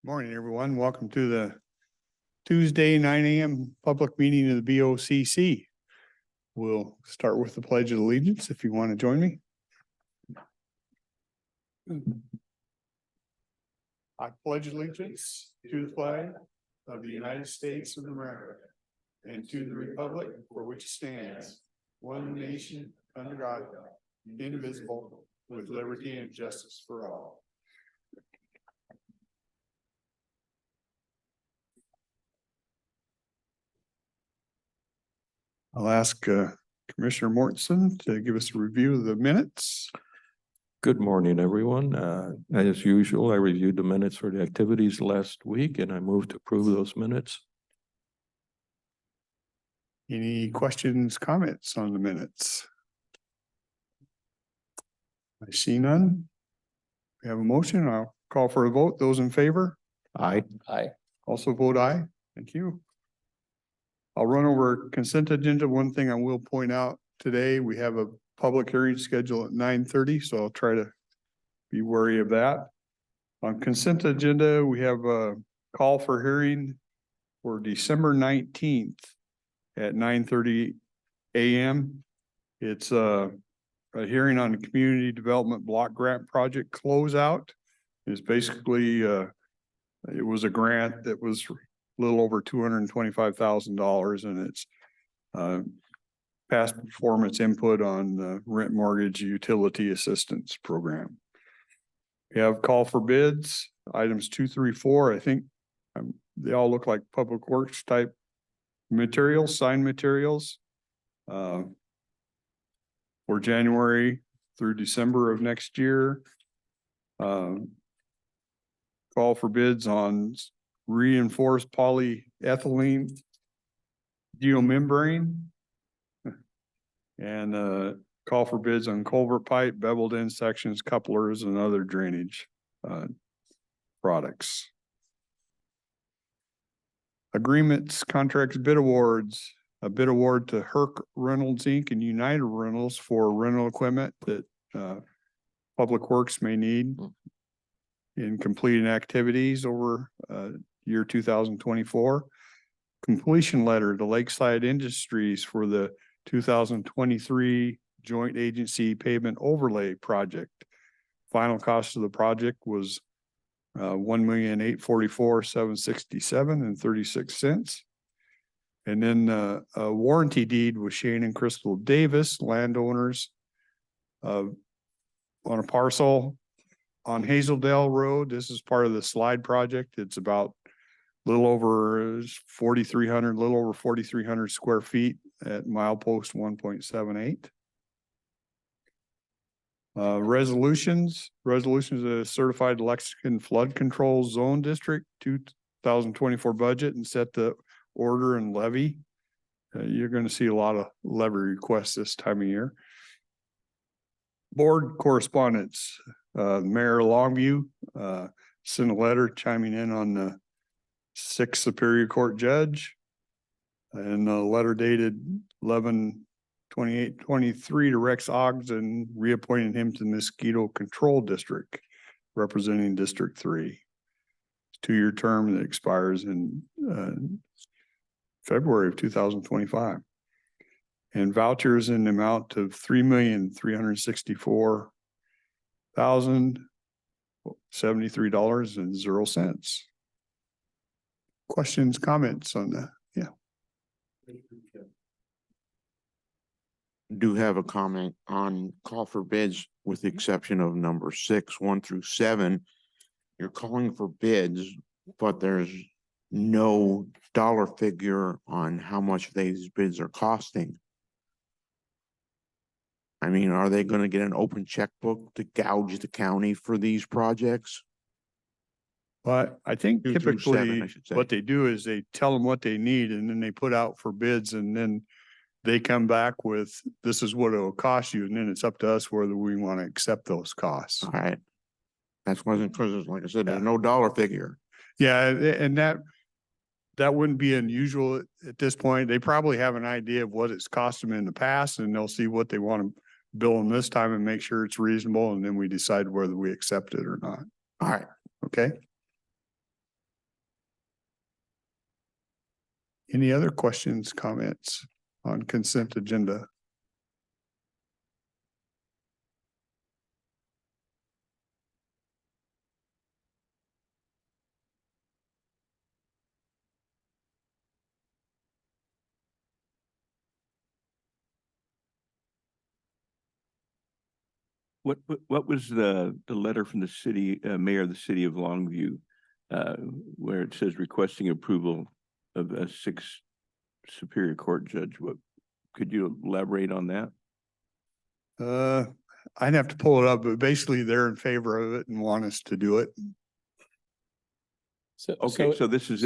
Morning, everyone. Welcome to the Tuesday, 9 a.m. public meeting of the BOCC. We'll start with the Pledge of Allegiance if you want to join me. I pledge allegiance to the flag of the United States of America and to the republic for which it stands, one nation under God, indivisible, with liberty and justice for all. I'll ask Commissioner Mortensen to give us a review of the minutes. Good morning, everyone. As usual, I reviewed the minutes for the activities last week and I moved to approve those minutes. Any questions, comments on the minutes? I see none. We have a motion. I'll call for a vote. Those in favor? Aye. Also vote aye. Thank you. I'll run over consent agenda. One thing I will point out today, we have a public hearing scheduled at 9:30, so I'll try to be wary of that. On consent agenda, we have a call for hearing for December 19th at 9:30 a.m. It's a hearing on the Community Development Block Grant Project closeout. It's basically it was a grant that was a little over $225,000, and it's past performance input on the rent mortgage utility assistance program. We have call for bids, items 2, 3, 4. I think they all look like public works type materials, sign materials. For January through December of next year. Call for bids on reinforced polyethylene geomembrane. And call for bids on culvert pipe, beveled in sections, couplers, and other drainage products. Agreements, contracts, bid awards. A bid award to Herc Reynolds Inc. and United Rentals for rental equipment that Public Works may need in completing activities over year 2024. Completion letter to Lakeside Industries for the 2023 Joint Agency Pavement Overlay Project. Final cost of the project was $1,844,767.36. And then a warranty deed with Shane and Crystal Davis, landowners on a parcel on Hazeldale Road. This is part of the slide project. It's about a little over 4,300 square feet at milepost 1.78. Resolutions of the Certified Lexington Flood Control Zone District 2024 budget and set the order and levy. You're going to see a lot of levy requests this time of year. Board correspondence. Mayor Longview sent a letter chiming in on the 6th Superior Court judge, and a letter dated 11/28/23 to Rex Ogden, reappointing him to the Mosquito Control District, representing District 3. 2-year term that expires in February of 2025. And vouchers in the amount of $3,364,073.00. Questions, comments on that? Yeah. Do have a comment on call for bids with the exception of number 6, 1 through 7. You're calling for bids, but there's no dollar figure on how much these bids are costing. I mean, are they going to get an open checkbook to gouge the county for these projects? But I think 2 through 7, typically I should say. what they do is they tell them what they need and then they put out for bids, and then they come back with, this is what it'll cost you. And then it's up to us whether we want to accept those costs. All right. That's wasn't because, like I said, there's no dollar figure. Yeah. And that wouldn't be unusual at this point. They probably have an idea of what it's cost them in the past, and they'll see what they want to bill them this time and make sure it's reasonable. And then we decide whether we accept it or not. All right. Okay. Any other questions, comments on consent agenda? What was the letter from the city, mayor of the city of Longview, where it says requesting approval of a 6th Superior Court judge? What, could you elaborate on that? I'd have to pull it up, but basically they're in favor of it and want us to do it. Okay, so this is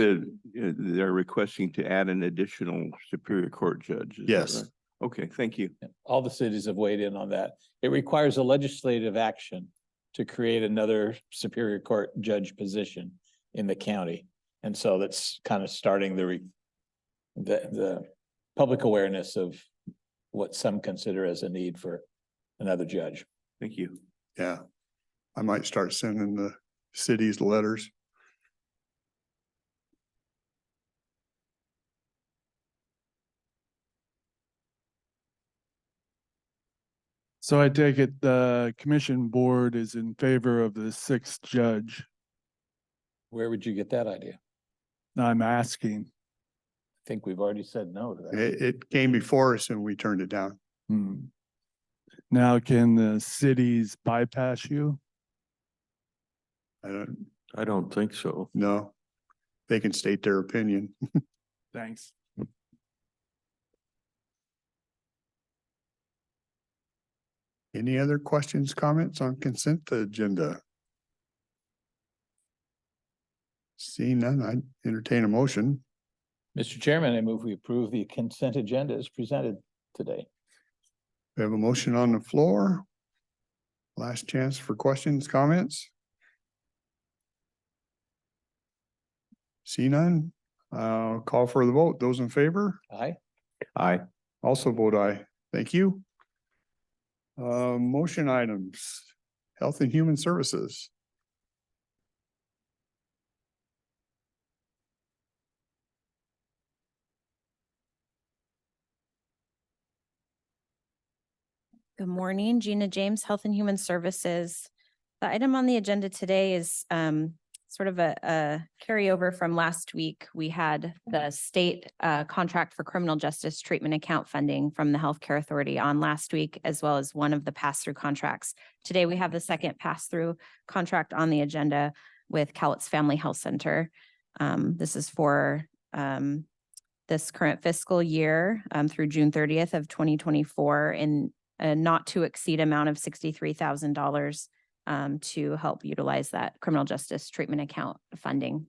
they're requesting to add an additional Superior Court judge. Is that Yes. right? Okay, thank you. All the cities have weighed in on that. It requires a legislative action to create another Superior Court judge position in the county. And so that's kind of starting the public awareness of what some consider as a need for another judge. Thank you. Yeah. I might start sending the cities letters. So I take it the commission board is in favor of the 6th judge. Where would you get that idea? I'm asking. I think we've already said no to that. It came before us and we turned it down. Now, can the cities bypass you? I don't think so. know. They can state their opinion. Thanks. Any other questions, comments on consent agenda? See none, I entertain a motion. Mr. Chairman, I move we approve the consent agenda as presented today. We have a motion on the floor. Last chance for questions, comments? See none? Call for the vote. Those in favor? Aye. Aye. Also vote aye. Thank you. Motion items, Health and Human Services. Good morning, Gina James, Health and Human Services. The item on the agenda today is sort of a carryover from last week. We had the state contract for criminal justice treatment account funding from the Healthcare Authority on last week, as well as one of the pass-through contracts. Today, we have the second pass-through contract on the agenda with Cowlitz Family Health Center. This is for this current fiscal year through June 30th of 2024 in a not to exceed amount of $63,000 to help utilize that criminal justice treatment account funding.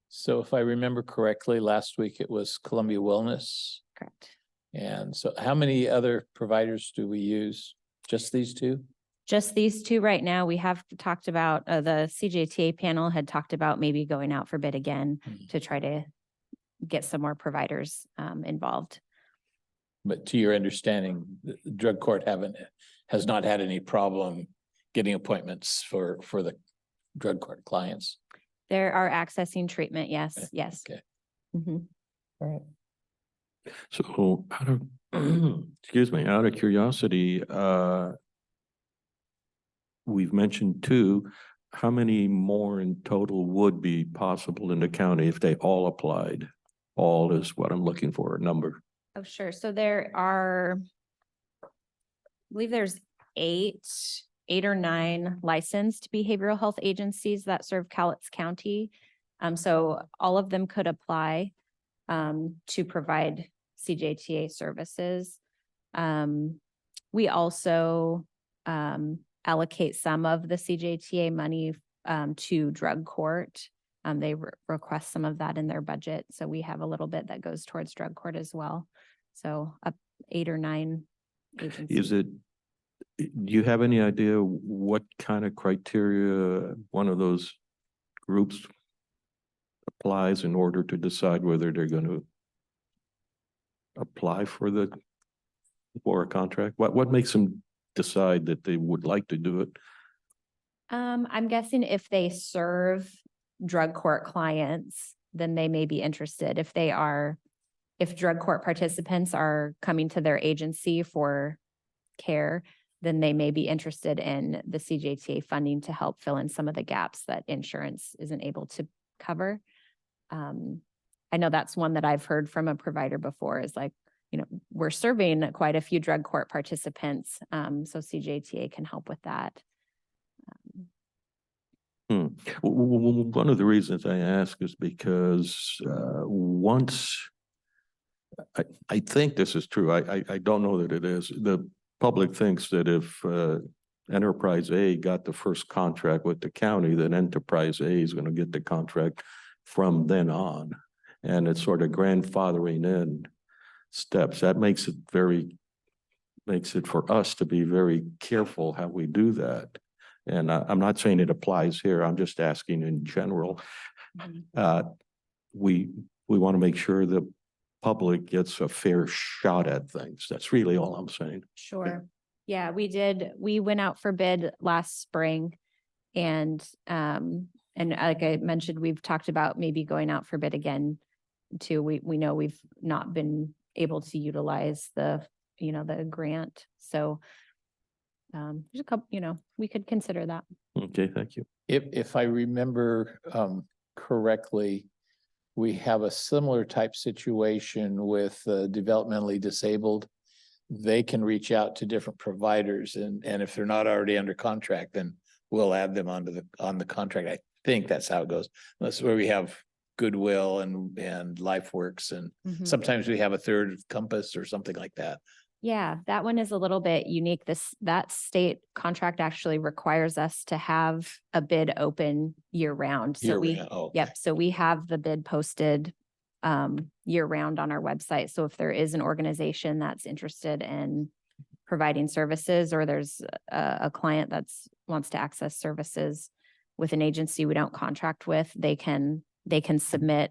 So if I remember correctly, last week it was Columbia Wellness. Correct. And so how many other providers do we use? Just these two? Just these two right now. We have talked about, the CJTA panel had talked about maybe going out for bid again to try to get some more providers involved. But to your understanding, the drug court has not had any problem getting appointments for the drug court clients. There are accessing treatment. Yes, Okay. yes. Okay. Mhm. All right. So out of, excuse me, out of curiosity, we've mentioned 2. How many more in total would be possible in the county if they all applied? All is what I'm looking for, a number. Oh, sure. So there are, I believe there's 8 or 9 licensed behavioral health agencies that serve Cowlitz County. So all of them could apply to provide CJTA services. We also allocate some of the CJTA money to drug court. They request some of that in their budget. So we have a little bit that goes towards drug court as well. So up 8 or 9 agencies. Is it, do you have any idea what kind of criteria one of those groups applies in order to decide whether they're going to apply for a contract? What makes them decide that they would like to do it? I'm guessing if they serve drug court clients, then they may be interested. If drug court participants are coming to their agency for care, then they may be interested in the CJTA funding to help fill in some of the gaps that insurance isn't able to cover. I know that's one that I've heard from a provider before, is like, we're serving quite a few drug court participants, so CJTA can help with that. One of the reasons I ask is because I think this is true. I don't know that it is. The public thinks that if Enterprise A got the first contract with the county, then Enterprise A is going to get the contract from then on. And it's sort of grandfathering in steps. That makes it for us to be very careful how we do that. And I'm not saying it applies here. I'm just asking in general. We want to make sure the public gets a fair shot at things. That's really all I'm saying. Sure. Yeah, we went out for bid last spring, and like I mentioned, we've talked about maybe going out for bid again too. We know we've not been able to utilize the grant. So there's a couple, we could consider that. Okay, thank you. If I remember correctly, we have a similar type situation with developmentally disabled. They can reach out to different providers, and if they're not already under contract, then we'll add them on the contract. I think that's how it goes. That's where we have Goodwill and LifeWorks, and sometimes we have a third Compass or something like that. Yeah, that one is a little bit unique. That state contract actually requires us to have a bid open year round. So Yep. So we have the bid posted year round on our website. So if there is an organization that's interested in providing services, or there's a client that's wants to access services with an agency we don't contract with, they can submit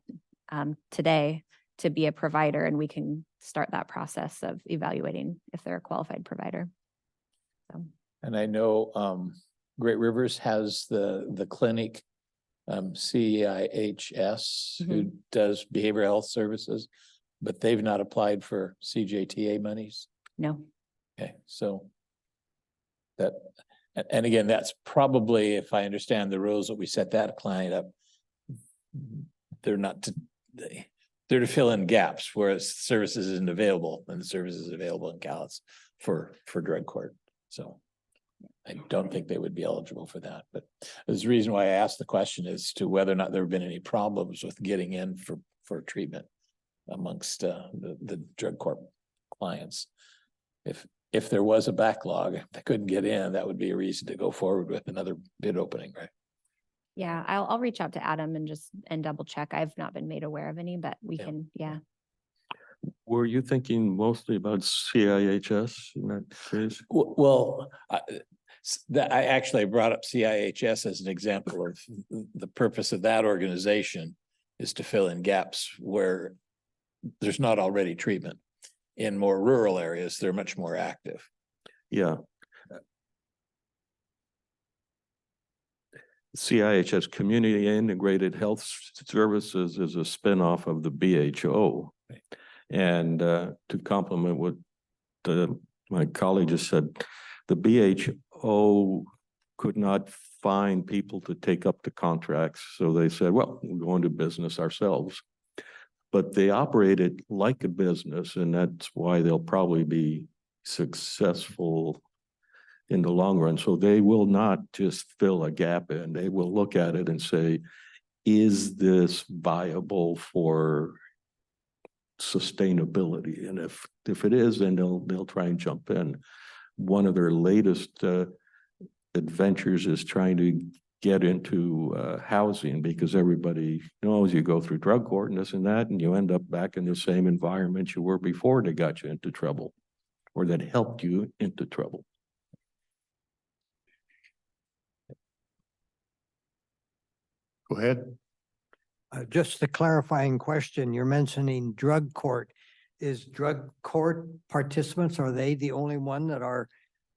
today to be a provider, and we can start that process of evaluating if they're a qualified provider. So. And I know Great Rivers has the clinic, CIHS, who does behavioral health services, but they've not applied for CJTA monies. No. Okay, so that, and again, that's probably, if I understand the rules that we set that client up, they're to fill in gaps, whereas services isn't available, and the service is available in Calais for drug court. So I don't think they would be eligible for that, but there's the reason why I asked the question as to whether or not there have been any problems with getting in for treatment amongst the drug court clients. If there was a backlog, if they couldn't get in, that would be a reason to go forward with another bid opening, right? Yeah, I'll reach out to Adam and double check. I've not been made aware of any, but we can, yeah. Were you thinking mostly about CIHS in that case? Well, I actually brought up CIHS as an example of the purpose of that organization is to fill in gaps where there's not already treatment. In more rural areas, they're much more active. Yeah. CIHS, Community Integrated Health Services, is a spinoff of the BHO. Right. And to complement what my colleague just said, the BHO could not find people to take up the contracts. So they said, well, we'll go into business ourselves. But they operated like a business, and that's why they'll probably be successful in the long run. So they will not just fill a gap in. They will look at it and say, is this viable for sustainability? And if it is, then they'll try and jump in. One of their latest adventures is trying to get into housing, because everybody knows you go through drug court and this and that, and you end up back in the same environment you were before they got you into trouble, or that helped you into trouble. Go ahead. Just a clarifying question. You're mentioning drug court. Is drug court participants, are they the only one that are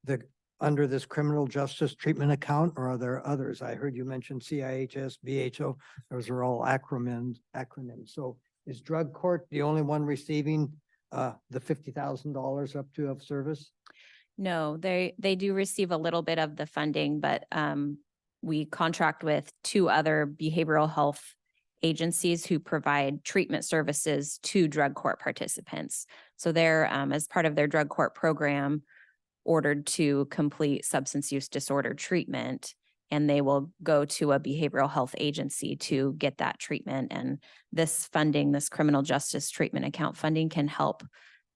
the under this criminal justice treatment account, or are there others? I heard you mention CIHS, BHO, those are all acronyms. So is drug court the only one receiving the $50,000 up to of service? No, they do receive a little bit of the funding, but we contract with two other behavioral health agencies who provide treatment services to drug court participants. So they're, as part of their drug court program, ordered to complete substance use disorder treatment, and they will go to a behavioral health agency to get that treatment. And this funding, this criminal justice treatment account funding, can help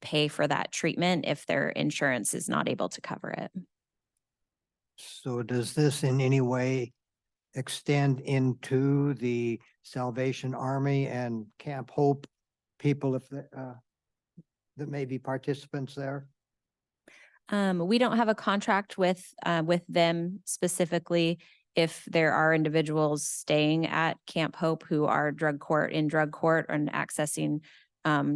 pay for that treatment if their insurance is not able to cover it. So does this in any way extend into the Salvation Army and Camp Hope people if that may be participants there? We don't have a contract with them specifically. If there are individuals staying at Camp Hope who are in drug court and accessing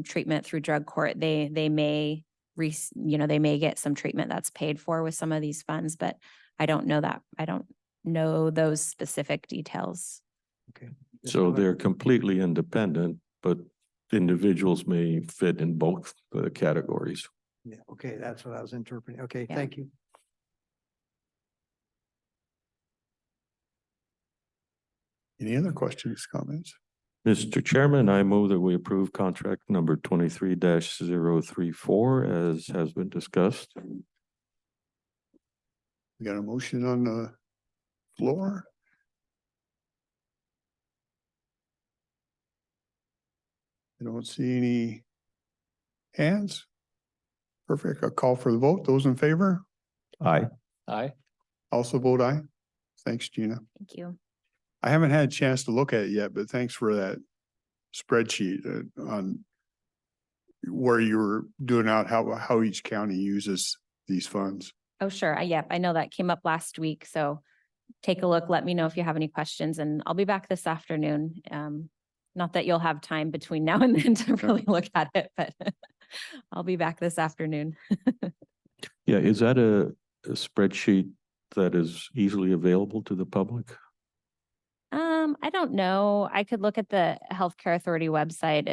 treatment through drug court, they may they may get some treatment that's paid for with some of these funds, but I don't know that. I don't know those specific details. Okay. Just So wanna- they're completely independent, but individuals may fit in both the categories. Yeah, okay, that's what I was interpreting. Okay, Yeah. thank you. Any other questions, comments? Mr. Chairman, I move that we approve contract number 23-034 as has been discussed. We got a motion on the floor. I don't see any hands. Perfect. I'll call for the vote. Those in favor? Aye. Aye. Also vote aye. Thanks, Gina. Thank you. I haven't had a chance to look at it yet, but thanks for that spreadsheet on where you were doing out how each county uses these funds. Oh, sure. Yep, I know that came up last week. So take a look. Let me know if you have any questions, and I'll be back this afternoon. Not that you'll have time between now and then to really look at it, but I'll be back this afternoon. Yeah, is that a spreadsheet that is easily available to the public? I don't know. I could look at the Healthcare Authority website.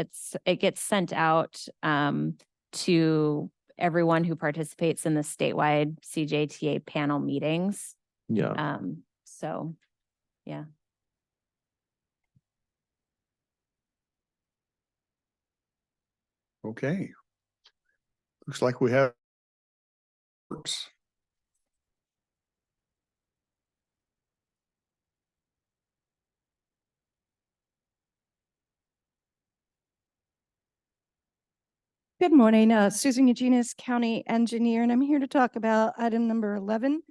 It gets sent out to everyone who participates in the statewide CJTA panel meetings. Yeah. So, yeah. Okay. Looks like we have works. Good morning, Susan Eugenius, County Engineer, and I'm here to talk about item number 11.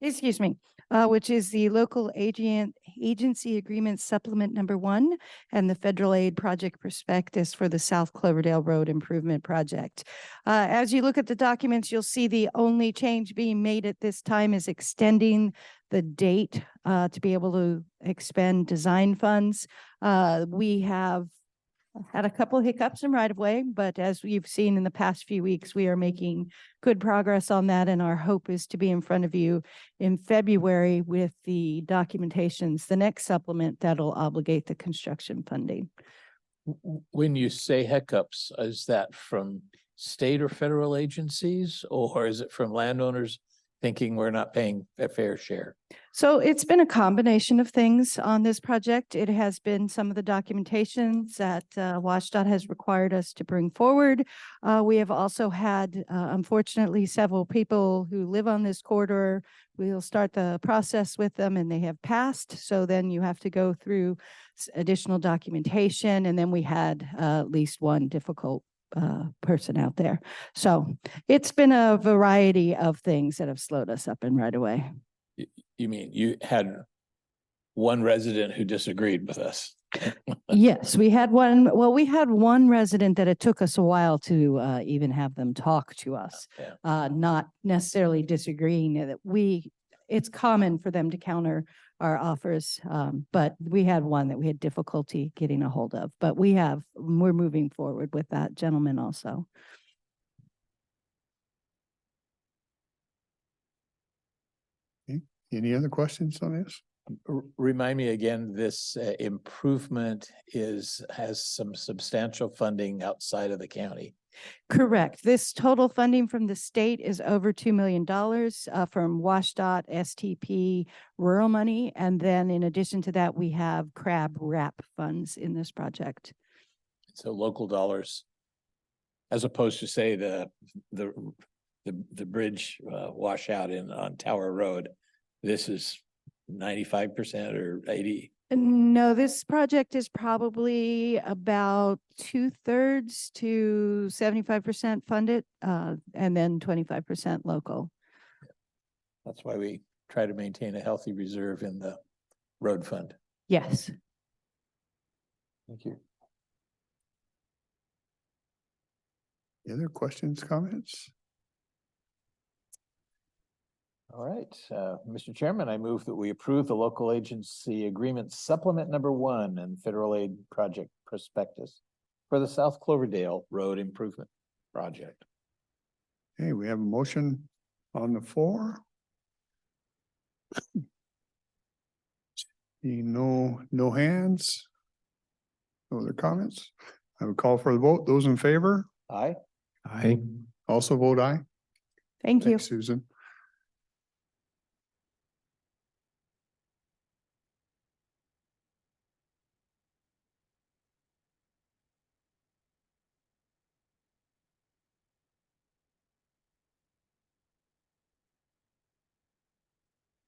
Excuse me, which is the local agency agreement supplement number 1 and the federal aid project prospectus for the South Cloverdale Road Improvement Project. As you look at the documents, you'll see the only change being made at this time is extending the date to be able to expend design funds. We have had a couple of hiccups in right of way, but as we've seen in the past few weeks, we are making good progress on that. And our hope is to be in front of you in February with the documentations, the next supplement that'll obligate the construction funding. When you say hiccups, is that from state or federal agencies, or is it from landowners thinking we're not paying a fair share? So it's been a combination of things on this project. It has been some of the documentations that WashDOT has required us to bring forward. We have also had, unfortunately, several people who live on this corridor. We'll start the process with them and they have passed. So then you have to go through additional documentation. And then we had at least one difficult person out there. So it's been a variety of things that have slowed us up in right away. You mean you had one resident who disagreed with us? Yes, we had one. Well, we had one resident that it took us a while to even have them talk to us, Yeah. not necessarily disagreeing that it's common for them to counter our offers. But we had one that we had difficulty getting a hold of, but we're moving forward with that gentleman also. Any other questions on this? Remind me again, this improvement has some substantial funding outside of the county. Correct. This total funding from the state is over $2 million from WashDOT, STP, rural money. And then in addition to that, we have CRAB RAP funds in this project. So local dollars, as opposed to say the bridge washout on Tower Road, this is 95% or 80. No, this project is probably about 2/3 to 75% funded, and then 25% local. That's why we try to maintain a healthy reserve in the road fund. Yes. Thank you. Any other questions, comments? All right, Mr. Chairman, I move that we approve the local agency agreement supplement number 1 and federal aid project prospectus for the South Cloverdale Road Improvement Project. Okay, we have a motion on the floor. Seeing no hands. No other comments? I would call for the vote. Those in favor? Aye. Aye. Also vote aye. Thank you. Thanks, Susan.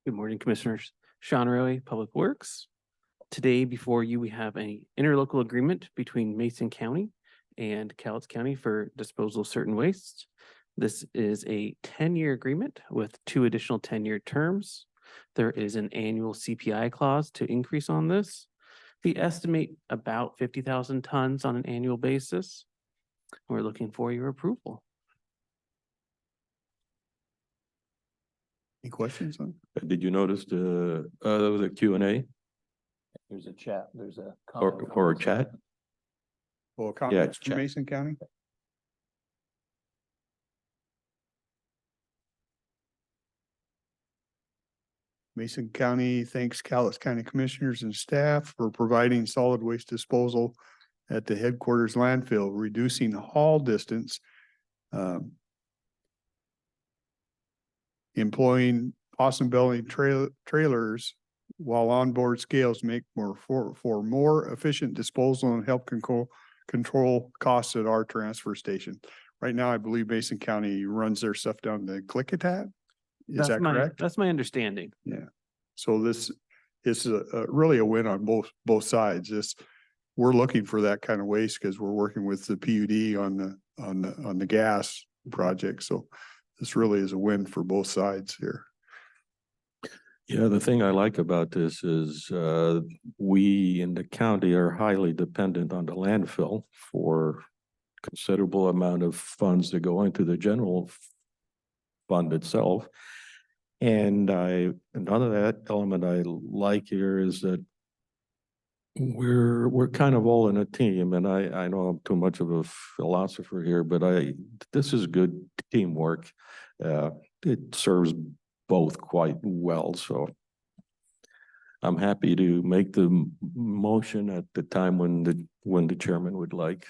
Good morning, Commissioners. Sean Roy, Public Works. Today before you, we have an interlocal agreement between Mason County and Cowlitz County for disposal of certain wastes. This is a 10-year agreement with 2 additional 10-year terms. There is an annual CPI clause to increase on this. We estimate about 50,000 tons on an annual basis. We're looking for your approval. Any questions on? Did you notice the Q&A There's a chat, there's a or comment. or a chat? Well, comments from check. Mason County? Mason County thanks Cowlitz County Commissioners and staff for providing solid waste disposal at the headquarters landfill, reducing haul distance, employing possum belly trailers while onboard scales make for more efficient disposal and help control costs at our transfer station. Right now, I believe Mason County runs their stuff down to Klickitat. Is that correct? That's my understanding. So this is really a win on both sides. We're looking for that kind of waste because we're working with the PUD on the gas project. So this really is a win for both sides here. Yeah, the thing I like about this is we in the county are highly dependent on the landfill for considerable amount of funds that go into the general fund itself. And another element I like here is that we're kind of all in a team, and I know I'm too much of a philosopher here, but this is good teamwork. It serves both quite well, so I'm happy to make the motion at the time when the chairman would like.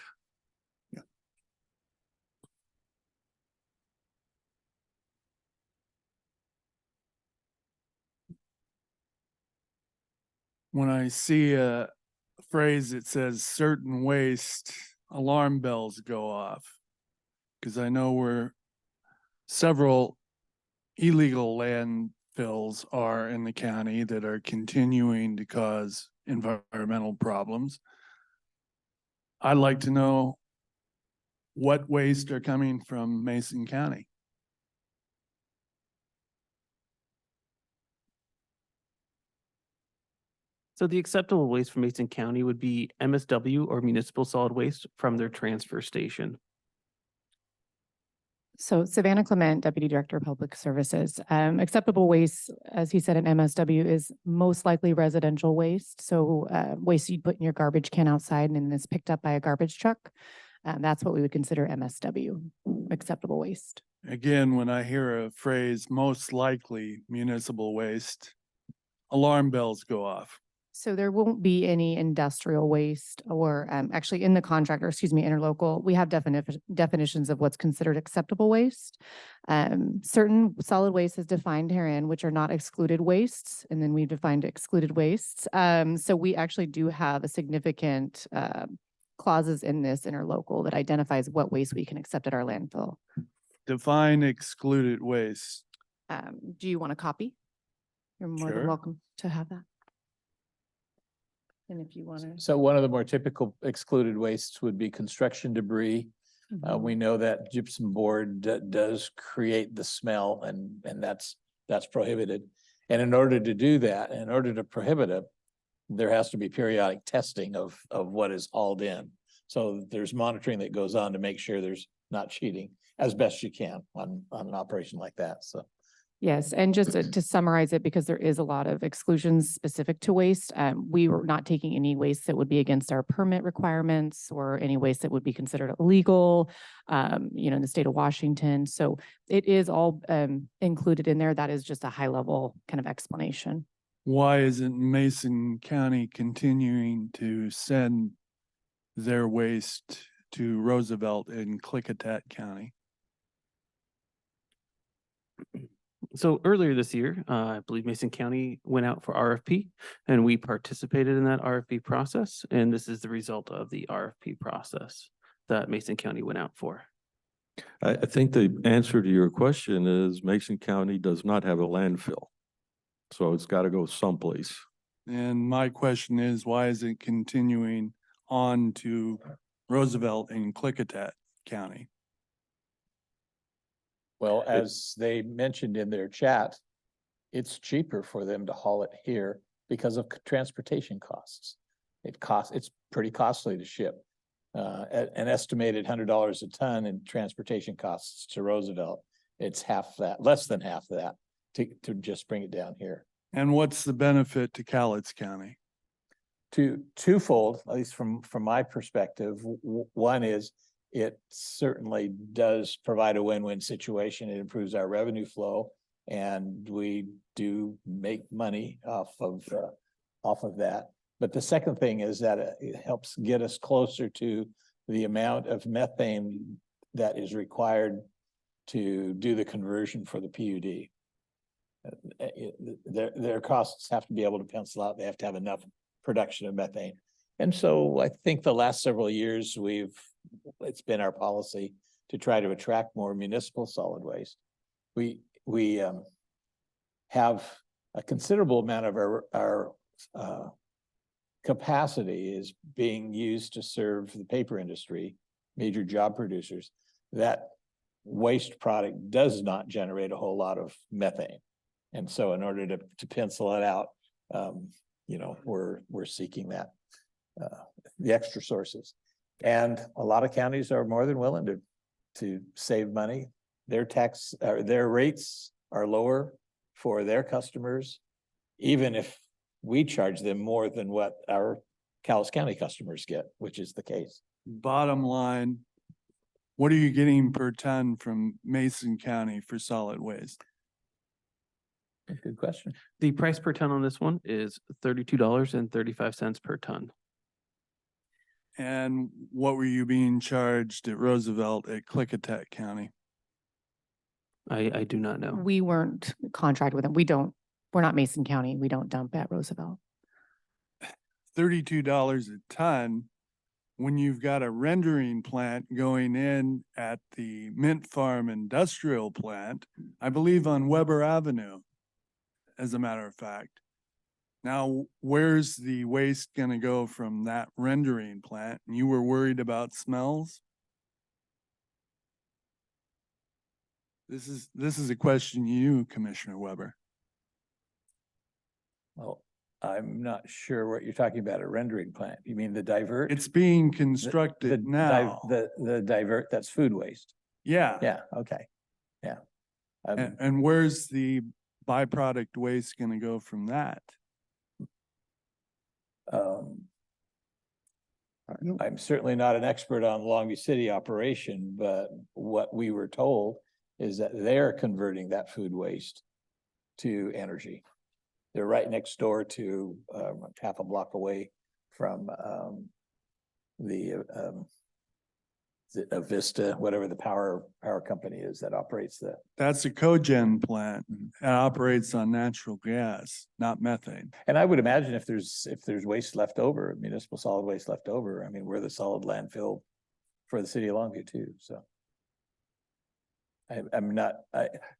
When I see a phrase that says certain waste, alarm bells go off. Because I know where several illegal landfills are in the county that are continuing to cause environmental problems. I'd like to know what waste are coming from Mason County. So the acceptable waste from Mason County would be MSW or municipal solid waste from their transfer station. So Savannah Clement, Deputy Director of Public Services. Acceptable waste, as he said, at MSW is most likely residential waste. So waste you'd put in your garbage can outside and is picked up by a garbage truck. That's what we would consider MSW, acceptable waste. Again, when I hear a phrase, most likely municipal waste, alarm bells go off. So there won't be any industrial waste or actually in the contract, or excuse me, interlocal, we have definitions of what's considered acceptable waste. Certain solid waste is defined herein, which are not excluded wastes, and then we've defined excluded wastes. So we actually do have a significant clauses in this interlocal that identifies what waste we can accept at our landfill. Define excluded waste. Do you want a copy? You're more than Sure. welcome to have that. And if you want to. So one of the more typical excluded wastes would be construction debris. We know that gypsum board does create the smell and that's prohibited. And in order to do that, in order to prohibit it, there has to be periodic testing of what is hauled in. So there's monitoring that goes on to make sure there's not cheating as best you can on an operation like that. So. Yes, and just to summarize it, because there is a lot of exclusions specific to waste, we were not taking any waste that would be against our permit requirements or any waste that would be considered illegal, in the state of Washington. So it is all included in there. That is just a high level kind of explanation. Why isn't Mason County continuing to send their waste to Roosevelt in Klickitat County? So earlier this year, I believe Mason County went out for RFP and we participated in that RFP process. And this is the result of the RFP process that Mason County went out for. I think the answer to your question is Mason County does not have a landfill. So it's got to go someplace. And my question is, why is it continuing on to Roosevelt in Klickitat County? Well, as they mentioned in their chat, it's cheaper for them to haul it here because of transportation costs. It's pretty costly to ship. An estimated $100 a ton in transportation costs to Roosevelt. It's half that, less than half that to just bring it down here. And what's the benefit to Cowlitz County? Twofold, at least from my perspective. One is it certainly does provide a win-win situation. It improves our revenue flow, and we do make money off of that. But the second thing is that it helps get us closer to the amount of methane that is required to do the conversion for the PUD. Their costs have to be able to pencil out. They have to have enough production of methane. And so I think the last several years it's been our policy to try to attract more municipal solid waste. We have a considerable amount of our capacity is being used to serve the paper industry, major job producers. That waste product does not generate a whole lot of methane. And so in order to pencil it out, we're seeking that, the extra sources. And a lot of counties are more than willing to save money. Their rates are lower for their customers, even if we charge them more than what our Cowlitz County customers get, which is the case. Bottom line, what are you getting per ton from Mason County for solid waste? Good question. The price per ton on this one is $32.35 per ton. And what were you being charged at Roosevelt at Klickitat County? I do not know. We weren't contracted with them. We're not Mason County. We don't dump at Roosevelt. $32 a ton when you've got a rendering plant going in at the Mint Farm Industrial Plant, I believe on Weber Avenue, as a matter of fact. Now, where's the waste going to go from that rendering plant? And you were worried about smells? This is a question you, Commissioner Weber. Well, I'm not sure what you're talking about, a rendering plant. You mean the divert? It's being constructed now. The divert, that's food waste. Yeah. Yeah, okay. Yeah. And where's the byproduct waste going to go from that? I know. I'm certainly not an expert on Longview City operation, but what we were told is that they're converting that food waste to energy. They're right next door to, half a block away from, the Vista, whatever the power company is that operates the. That's a cogen plant. It operates on natural gas, not methane. And I would imagine if there's waste left over, municipal solid waste left over, I mean, we're the solid landfill for the city of Longview too, so.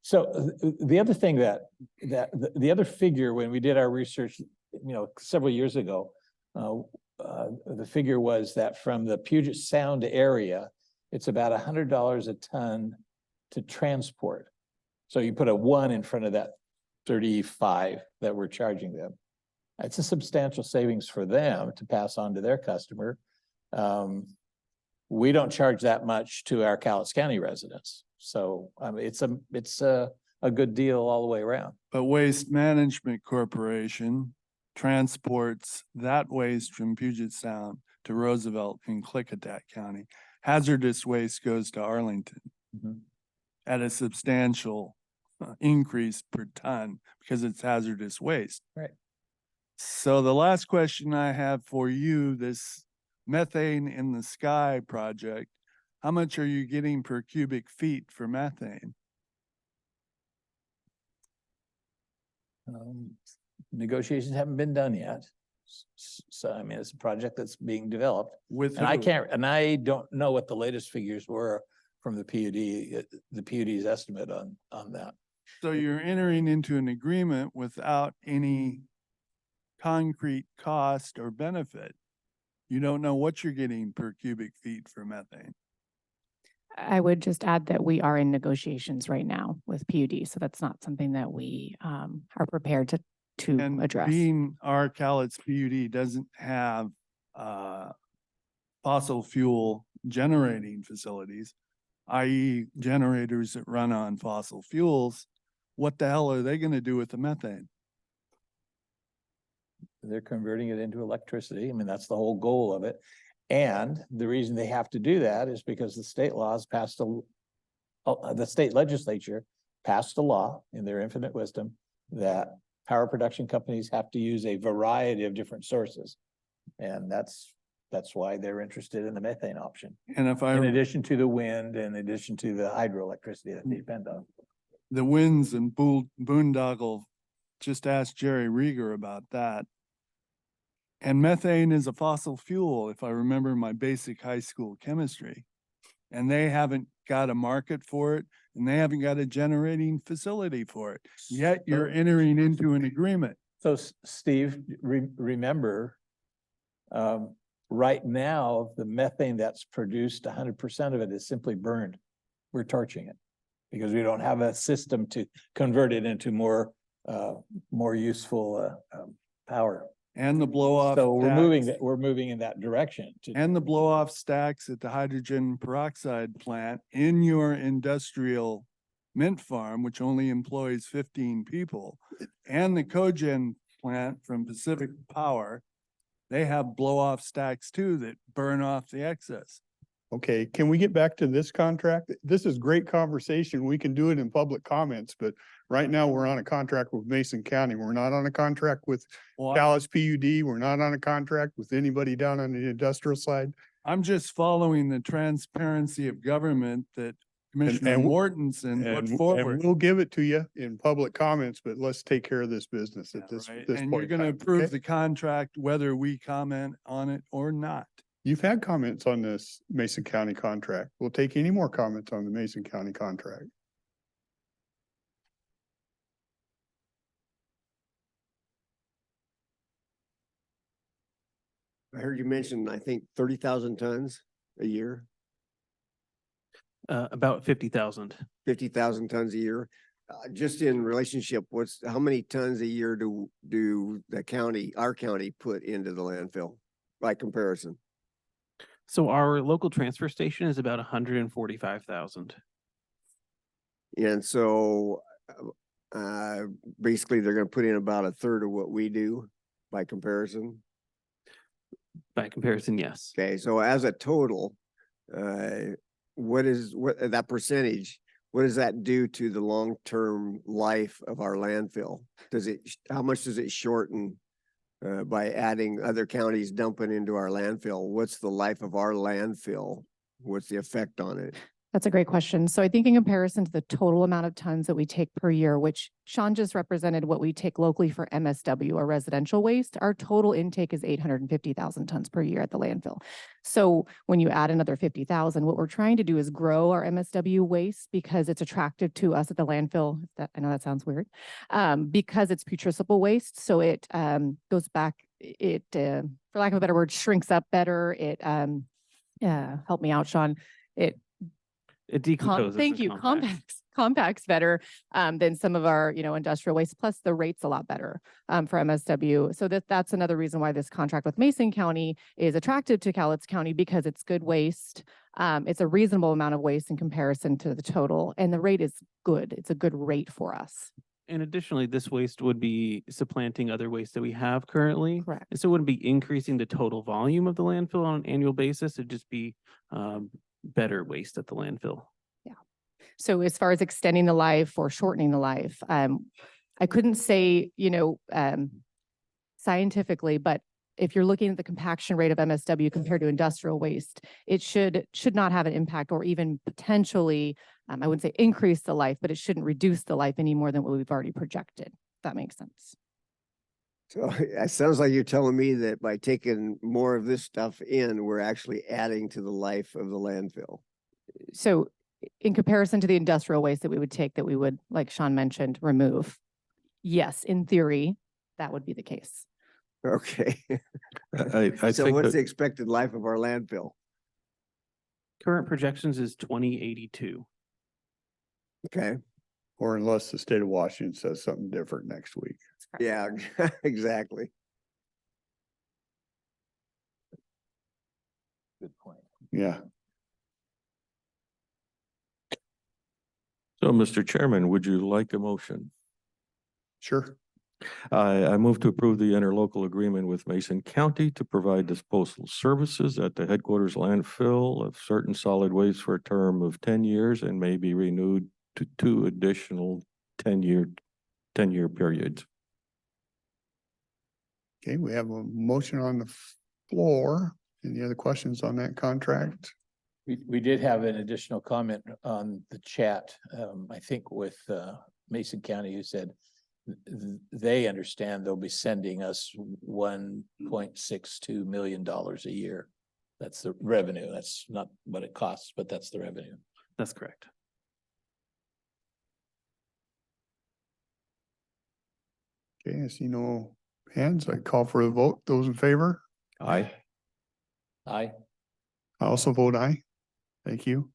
So the other thing the other figure, when we did our research, several years ago, the figure was that from the Puget Sound area, it's about $100 a ton to transport. So you put a 1 in front of that 35 that we're charging them. It's a substantial savings for them to pass on to their customer. We don't charge that much to our Cowlitz County residents. So it's a good deal all the way around. But Waste Management Corporation transports that waste from Puget Sound to Roosevelt in Klickitat County. Hazardous waste goes to Arlington at a substantial increase per ton because it's hazardous waste. Right. So the last question I have for you, this methane in the sky project, how much are you getting per cubic feet for methane? Negotiations haven't been done yet. So, I mean, it's a project that's being developed. With And who? I don't know what the latest figures were from the PUD's estimate on that. So you're entering into an agreement without any concrete cost or benefit. You don't know what you're getting per cubic feet for methane. I would just add that we are in negotiations right now with PUD, so that's not something that we are prepared to And address. being our Cowlitz PUD doesn't have fossil fuel generating facilities, i.e. generators that run on fossil fuels, what the hell are they gonna do with the methane? They're converting it into electricity. I mean, that's the whole goal of it. And the reason they have to do that is because the state laws passed the state legislature passed a law in their infinite wisdom that power production companies have to use a variety of different sources. And that's why they're interested in the methane option. And if In I, addition to the wind, in addition to the hydroelectricity that they depend on. the winds and boondoggle, just ask Jerry Rieger about that. And methane is a fossil fuel, if I remember my basic high school chemistry. And they haven't got a market for it, and they haven't got a generating facility for it. Yet you're entering into an agreement. So Steve, remember, right now, the methane that's produced, 100% of it is simply burned. We're torching it because we don't have a system to convert it into more useful power. And the blow off. So we're moving in that direction. And the blow off stacks at the hydrogen peroxide plant in your industrial mint farm, which only employs 15 people, and the cogen plant from Pacific Power, they have blow off stacks too that burn off the excess. Okay, can we get back to this contract? This is great conversation. We can do it in public comments, but right now we're on a contract with Mason County. We're not on a contract with Well, Dallas PUD. We're not on a contract with anybody down on the industrial side. I'm just following the transparency of government that Commissioner and- Mortensen put And forward. we'll give it to you in public comments, but let's take care of this business at this Right? this And point. you're in gonna time, approve okay? the contract whether we comment on it or not. You've had comments on this Mason County contract. We'll take any more comments on the Mason County contract. I heard you mention, I think, 30,000 tons a year, About 50,000. 50,000 tons a year. Just in relationship, how many tons a year do our county put into the landfill by comparison? So our local transfer station is about 145,000. And so basically they're gonna put in about a third of what we do by comparison. By comparison, yes. Okay, so as a total, what that percentage, what does that do to the long-term life of our landfill? How much does it shorten by adding other counties dumping into our landfill? What's the life of our landfill? What's the effect on it? That's a great question. So I think in comparison to the total amount of tons that we take per year, which Sean just represented what we take locally for MSW or residential waste, our total intake is 850,000 tons per year at the landfill. So when you add another 50,000, what we're trying to do is grow our MSW waste because it's attractive to us at the landfill. I know that sounds weird, because it's putrescible waste. So it goes back, for lack of a better word, shrinks up better. It, help me out, Sean. It decomposes. Thank and you. Compacts better than some of our, industrial waste. Plus the rate's a lot better for MSW. So that's another reason why this contract with Mason County is attractive to Cowlitz County, because it's good waste. It's a reasonable amount of waste in comparison to the total, and the rate is good. It's a good rate for us. And additionally, this waste would be supplanting other waste that we have currently. Correct. And so it wouldn't be increasing the total volume of the landfill on an annual basis. It'd just be better waste at the landfill. Yeah. So as far as extending the life or shortening the life, I couldn't say, scientifically, but if you're looking at the compaction rate of MSW compared to industrial waste, it should not have an impact, or even potentially, I wouldn't say increase the life, but it shouldn't reduce the life any more than what we've already projected. If that makes sense. So it sounds like you're telling me that by taking more of this stuff in, we're actually adding to the life of the landfill. So in comparison to the industrial waste that we would take, that we would, like Sean mentioned, remove, yes, in theory, that would be the case. Okay. I So think what's the that, expected life of our landfill? Current projections is 2082. Okay, Or unless the state of Washington says something different next week. yeah, exactly. Good point. Yeah. so Mr. Chairman, would you like a motion? Sure. I move to approve the interlocal agreement with Mason County to provide disposal services at the headquarters landfill of certain solid waste for a term of 10 years and may be renewed to 2 additional 10-year periods. Okay, we have a motion on the floor. Any other questions on that contract? We did have an additional comment on the chat, I think with Mason County, who said they understand they'll be sending us $1.62 million a year. That's the revenue. That's not what it costs, but that's the revenue. That's correct. Okay, I see no hands. I call for a vote. Those in favor? Aye. Aye. I also vote aye. Thank you.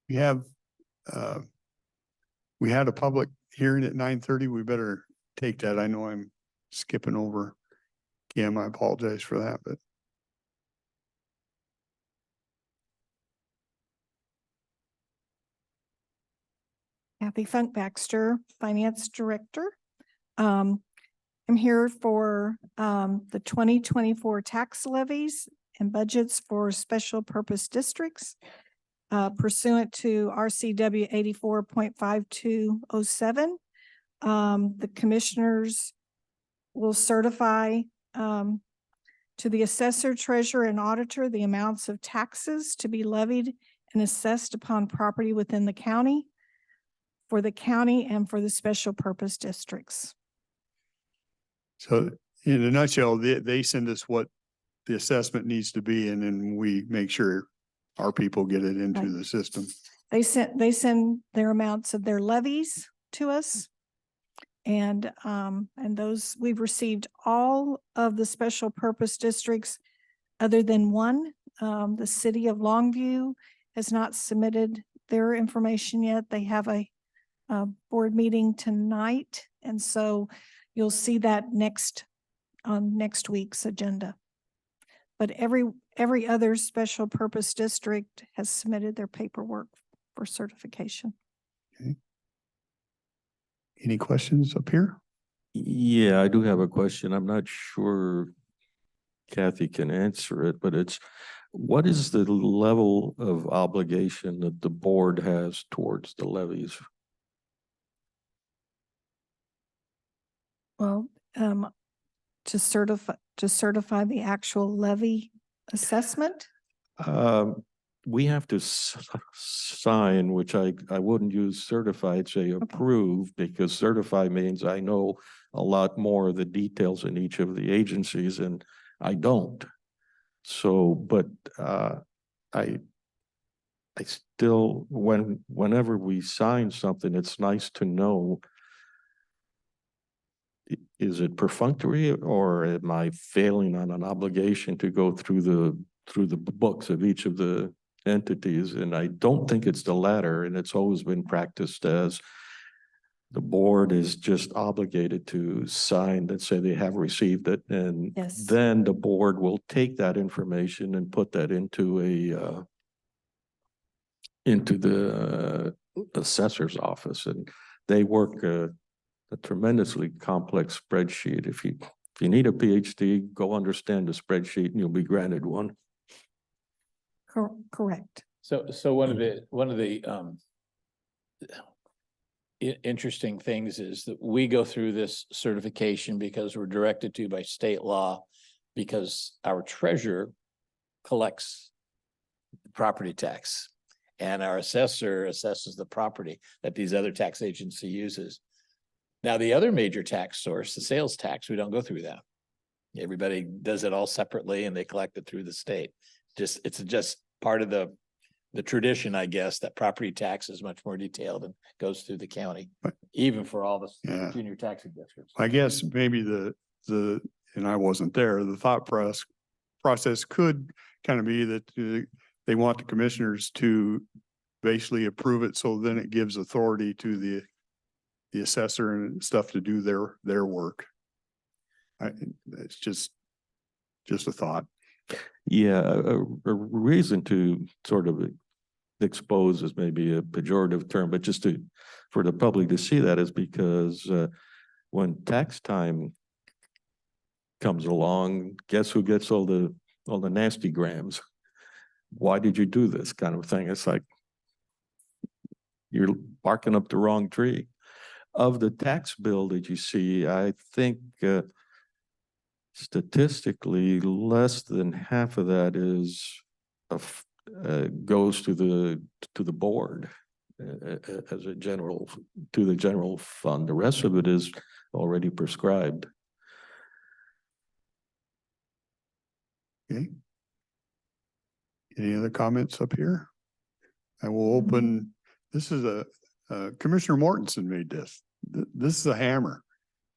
We have, we had a public hearing at 9:30. We better take that. I know I'm skipping over. Cam, I apologize for that, but Kathy Funk Baxter, Finance Director. I'm here for the 2024 tax levies and budgets for special purpose districts pursuant to RCW 84.5207. The commissioners will certify to the assessor, treasurer, and auditor the amounts of taxes to be levied and assessed upon property within the county, for the county and for the special purpose districts. so in a nutshell, they send us what the assessment needs to be, and then we make sure our people get it into Right. the system. They send their amounts of their levies to us. And those, we've received all of the special purpose districts other than one. The city of Longview has not submitted their information yet. They have a board meeting tonight. And so you'll see that on next week's agenda. But every other special purpose district has submitted their paperwork for certification. Any questions up here? Yeah, I do have a question. I'm not sure Kathy can answer it, but it's, what is the level of obligation that the board has towards the levies? Well, to certify the actual levy assessment. We have to sign, which I wouldn't use certified, say approve, because certified means I know a lot more of the details in each of the agencies, and I don't. So, but I still, whenever we sign something, it's nice to know, is it perfunctory, or am I failing on an obligation to go through the books of each of the entities? And I don't think it's the latter, and it's always been practiced as the board is just obligated to sign that say they have received it, and Yes. then the board will take that information and put that into the assessor's office, and they work a tremendously complex spreadsheet. If you need a PhD, go understand the spreadsheet and you'll be granted one. Correct. So one of the interesting things is that we go through this certification because we're directed to by state law, because our treasurer collects property tax and our assessor assesses the property that these other tax agency uses. Now, the other major tax source, the sales tax, we don't go through that. Everybody does it all separately and they collect it through the state. It's just part of the tradition, I guess, that property tax is much more detailed and goes through the county, even for all the Yeah. junior taxing districts. I guess maybe and I wasn't there, the thought process could kind of be that they want the commissioners to basically approve it, so then it gives authority to the assessor and stuff to do their work. It's just a thought. Yeah, a reason to sort of expose is maybe a pejorative term, but just for the public to see that is because when tax time comes along, guess who gets all the nasty grams? Why did you do this kind of thing? It's like you're barking up the wrong tree. Of the tax bill that you see, I think statistically less than half of that is goes to the board as a general, to the general fund. The rest of it is already prescribed. Okay. Any other comments up here? I will open, this is Commissioner Mortensen made this. This is a hammer.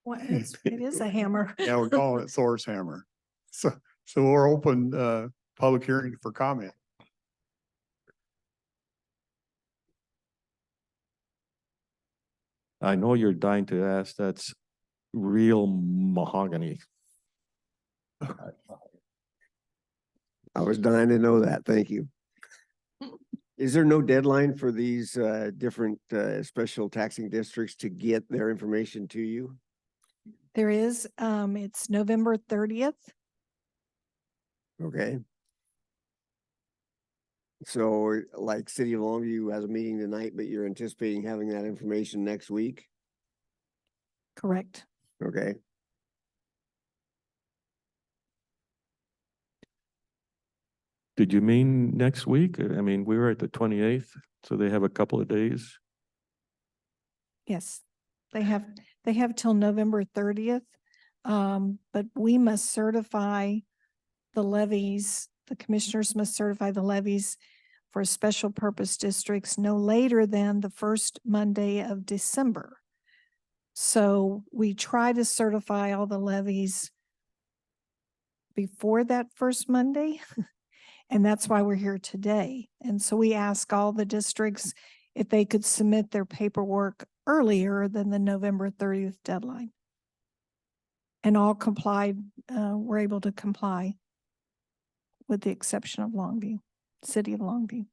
Well, it is a hammer. Yeah, we call it Thor's hammer. So we're open public hearing for comment. I know you're dying to ask, that's real mahogany. I was dying to know that. Thank you. Is there no deadline for these different special taxing districts to get their information to you? There is, it's November 30th. Okay. So like City of Longview has a meeting tonight, but you're anticipating having that information next week? Correct. Okay. Did you mean next week? I mean, we were at the 28th, so they have a couple of days. Yes, they have till November 30th. But we must certify the levies, the commissioners must certify the levies for special purpose districts no later than the first Monday of December. So we try to certify all the levies before that first Monday. And that's why we're here today. And so we ask all the districts if they could submit their paperwork earlier than the November 30th deadline. And all complied, were able to comply, with the exception of Longview, City of Longview.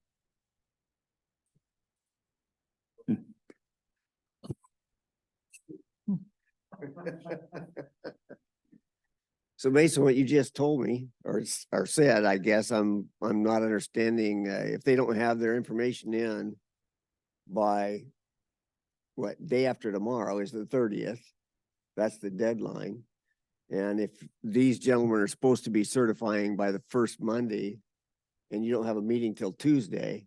So based on what you just told me or said, I guess I'm not understanding, if they don't have their information in by what, day after tomorrow is the 30th. That's the deadline. And if these gentlemen are supposed to be certifying by the first Monday and you don't have a meeting till Tuesday,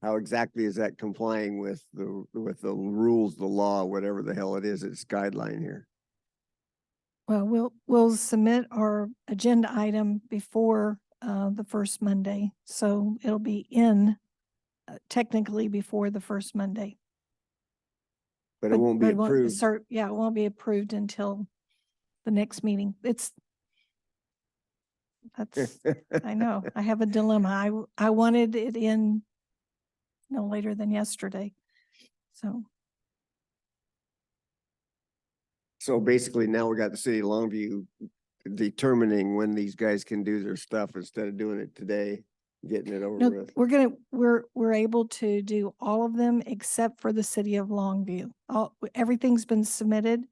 how exactly is that complying with the rules, the law, whatever the hell it is, it's guideline here? Well, we'll submit our agenda item before the first Monday. So it'll be in technically before the first Monday. But it won't be approved. Yeah, it won't be approved until the next meeting. That's, I know, I have a dilemma. I wanted it in no later than yesterday. So basically now we got the city of Longview determining when these guys can do their stuff instead of doing it today, getting it over No, with. we're able to do all of them except for the city of Longview. Everything's been submitted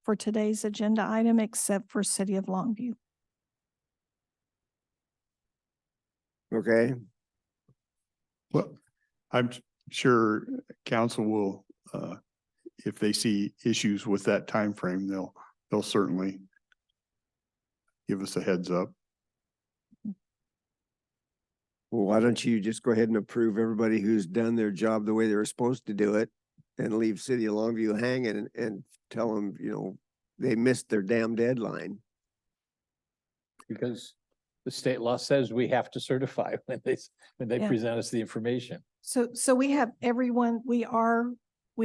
for today's agenda item except for city of Longview. Okay, Well, I'm sure council will, if they see issues with that time frame, they'll certainly give us a heads up. well, why don't you just go ahead and approve everybody who's done their job the way they were supposed to do it and leave city of Longview hanging and tell them, they missed their damn deadline. Because the state law says we have to certify when they Yeah. present us the information. So we have everyone, we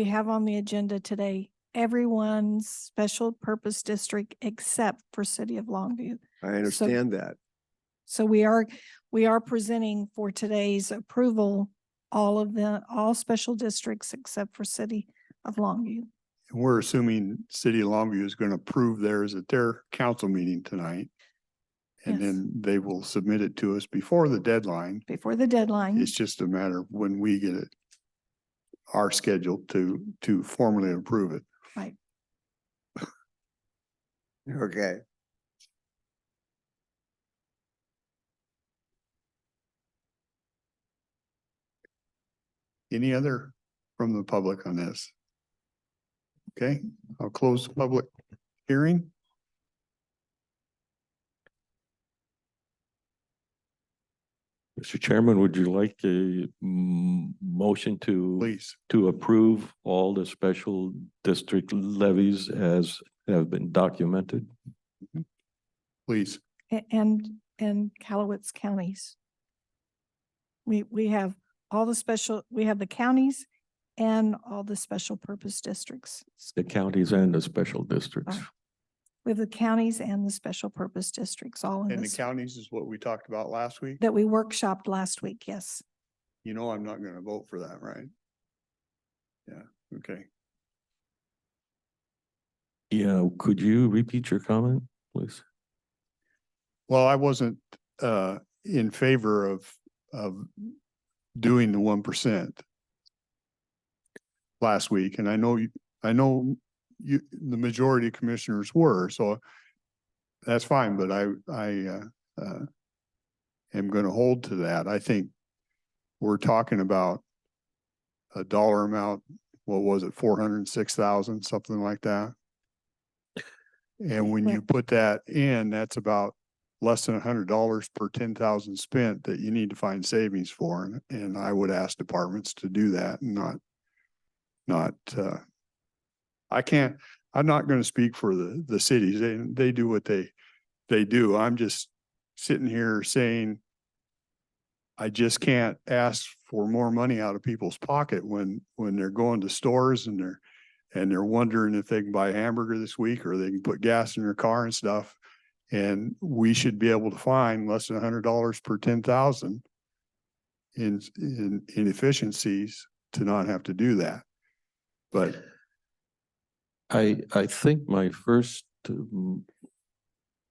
have on the agenda today, everyone's special purpose district except for city of Longview. I understand that. So we are presenting for today's approval, all special districts except for city of Longview. And we're assuming city of Longview is going to approve theirs at their council meeting tonight. And Yes. then they will submit it to us before the deadline. Before the deadline. It's just a matter of when we get it, our schedule to formally approve it. Right. Okay. Any other from the public on this? Okay, I'll close the public hearing. Mr. Chairman, would you like a motion to Please. approve all the special district levies as have been documented? Please. And Cowlitz counties. We have we have the counties and all the special purpose districts. The counties and the special districts. Right. We have the counties and the special purpose districts all in And the this, counties is what we talked about last week. that we workshopped last week, yes. You know, I'm not gonna vote for that, right? Yeah, okay. Yeah, could you repeat your comment, please? Well, I wasn't in favor of doing the 1% last week, and I know you, the majority of commissioners were, so that's fine, but I am gonna hold to that. I think we're talking about a dollar amount, what was it, 406,000, something like that. And when you put that in, that's about less than $100 per 10,000 spent that you need to find savings for. And I would ask departments to do that and not, I'm not going to speak for the cities. They do what they do. I'm just sitting here saying, I just can't ask for more money out of people's pocket when they're going to stores and they're wondering if they can buy a hamburger this week or they can put gas in their car and stuff. And we should be able to find less than $100 per 10,000 in efficiencies to not have to do that. But I think my first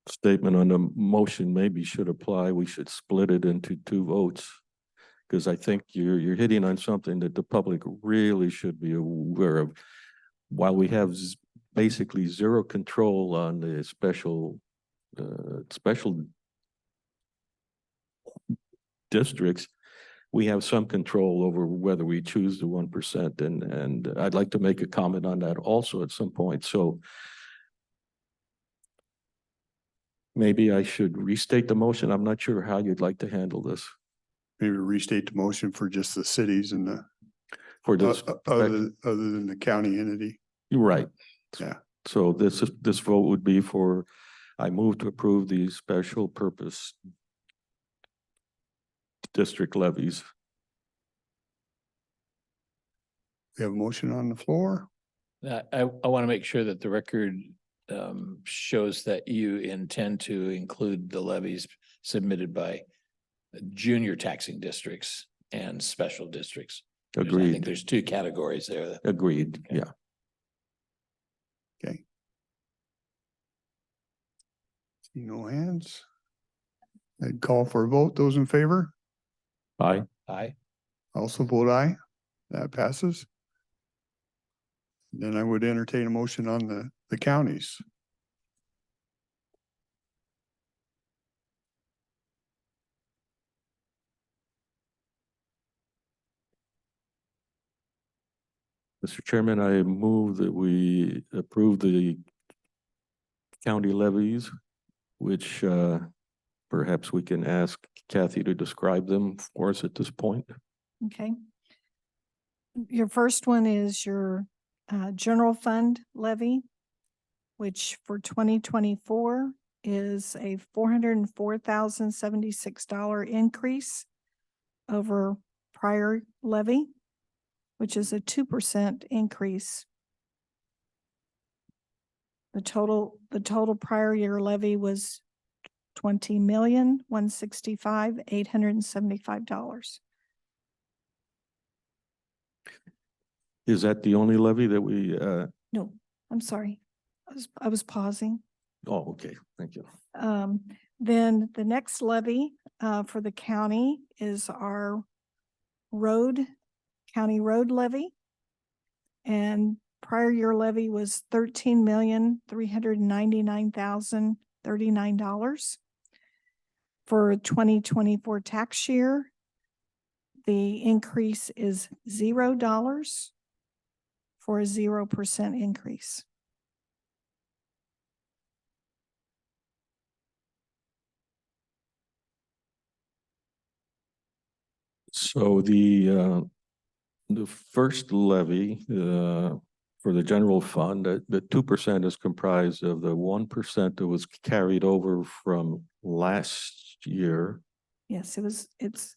statement on the motion maybe should apply. We should split it into 2 votes. Because I think you're hitting on something that the public really should be aware of. While we have basically zero control on the special districts. We have some control over whether we choose the 1%, and I'd like to make a comment on that also at some point. So maybe I should restate the motion. I'm not sure how you'd like to handle this. Maybe restate the motion for just the cities and the, For this, other than the county entity. you're right. Yeah. So this vote would be for, I move to approve the special purpose district levies. We have a motion on the floor. I want to make sure that the record shows that you intend to include the levies submitted by junior taxing districts and special districts. I think Agreed, there's two categories there. agreed, Okay. yeah. Okay. See no hands. I'd call for a vote. Those in favor? Aye. Aye. Also vote aye. That passes. Then I would entertain a motion on the counties. Mr. Chairman, I move that we approve the county levies, which perhaps we can ask Kathy to describe them for us at this point. Okay. Your first one is your general fund levy, which for 2024 is a $404,076 increase over prior levy, which is a 2% increase. The total prior year levy was $20,165,875. Is that the only levy that we, No, I'm sorry. I was pausing. oh, okay, thank you. Then the next levy for the county is our county road levy. And prior year levy was $13,399,039. For 2024 tax year, the increase is $0 for a 0% increase. So the first levy, for the general fund, the 2% is comprised of the 1% that was carried over from last year. Yes, it's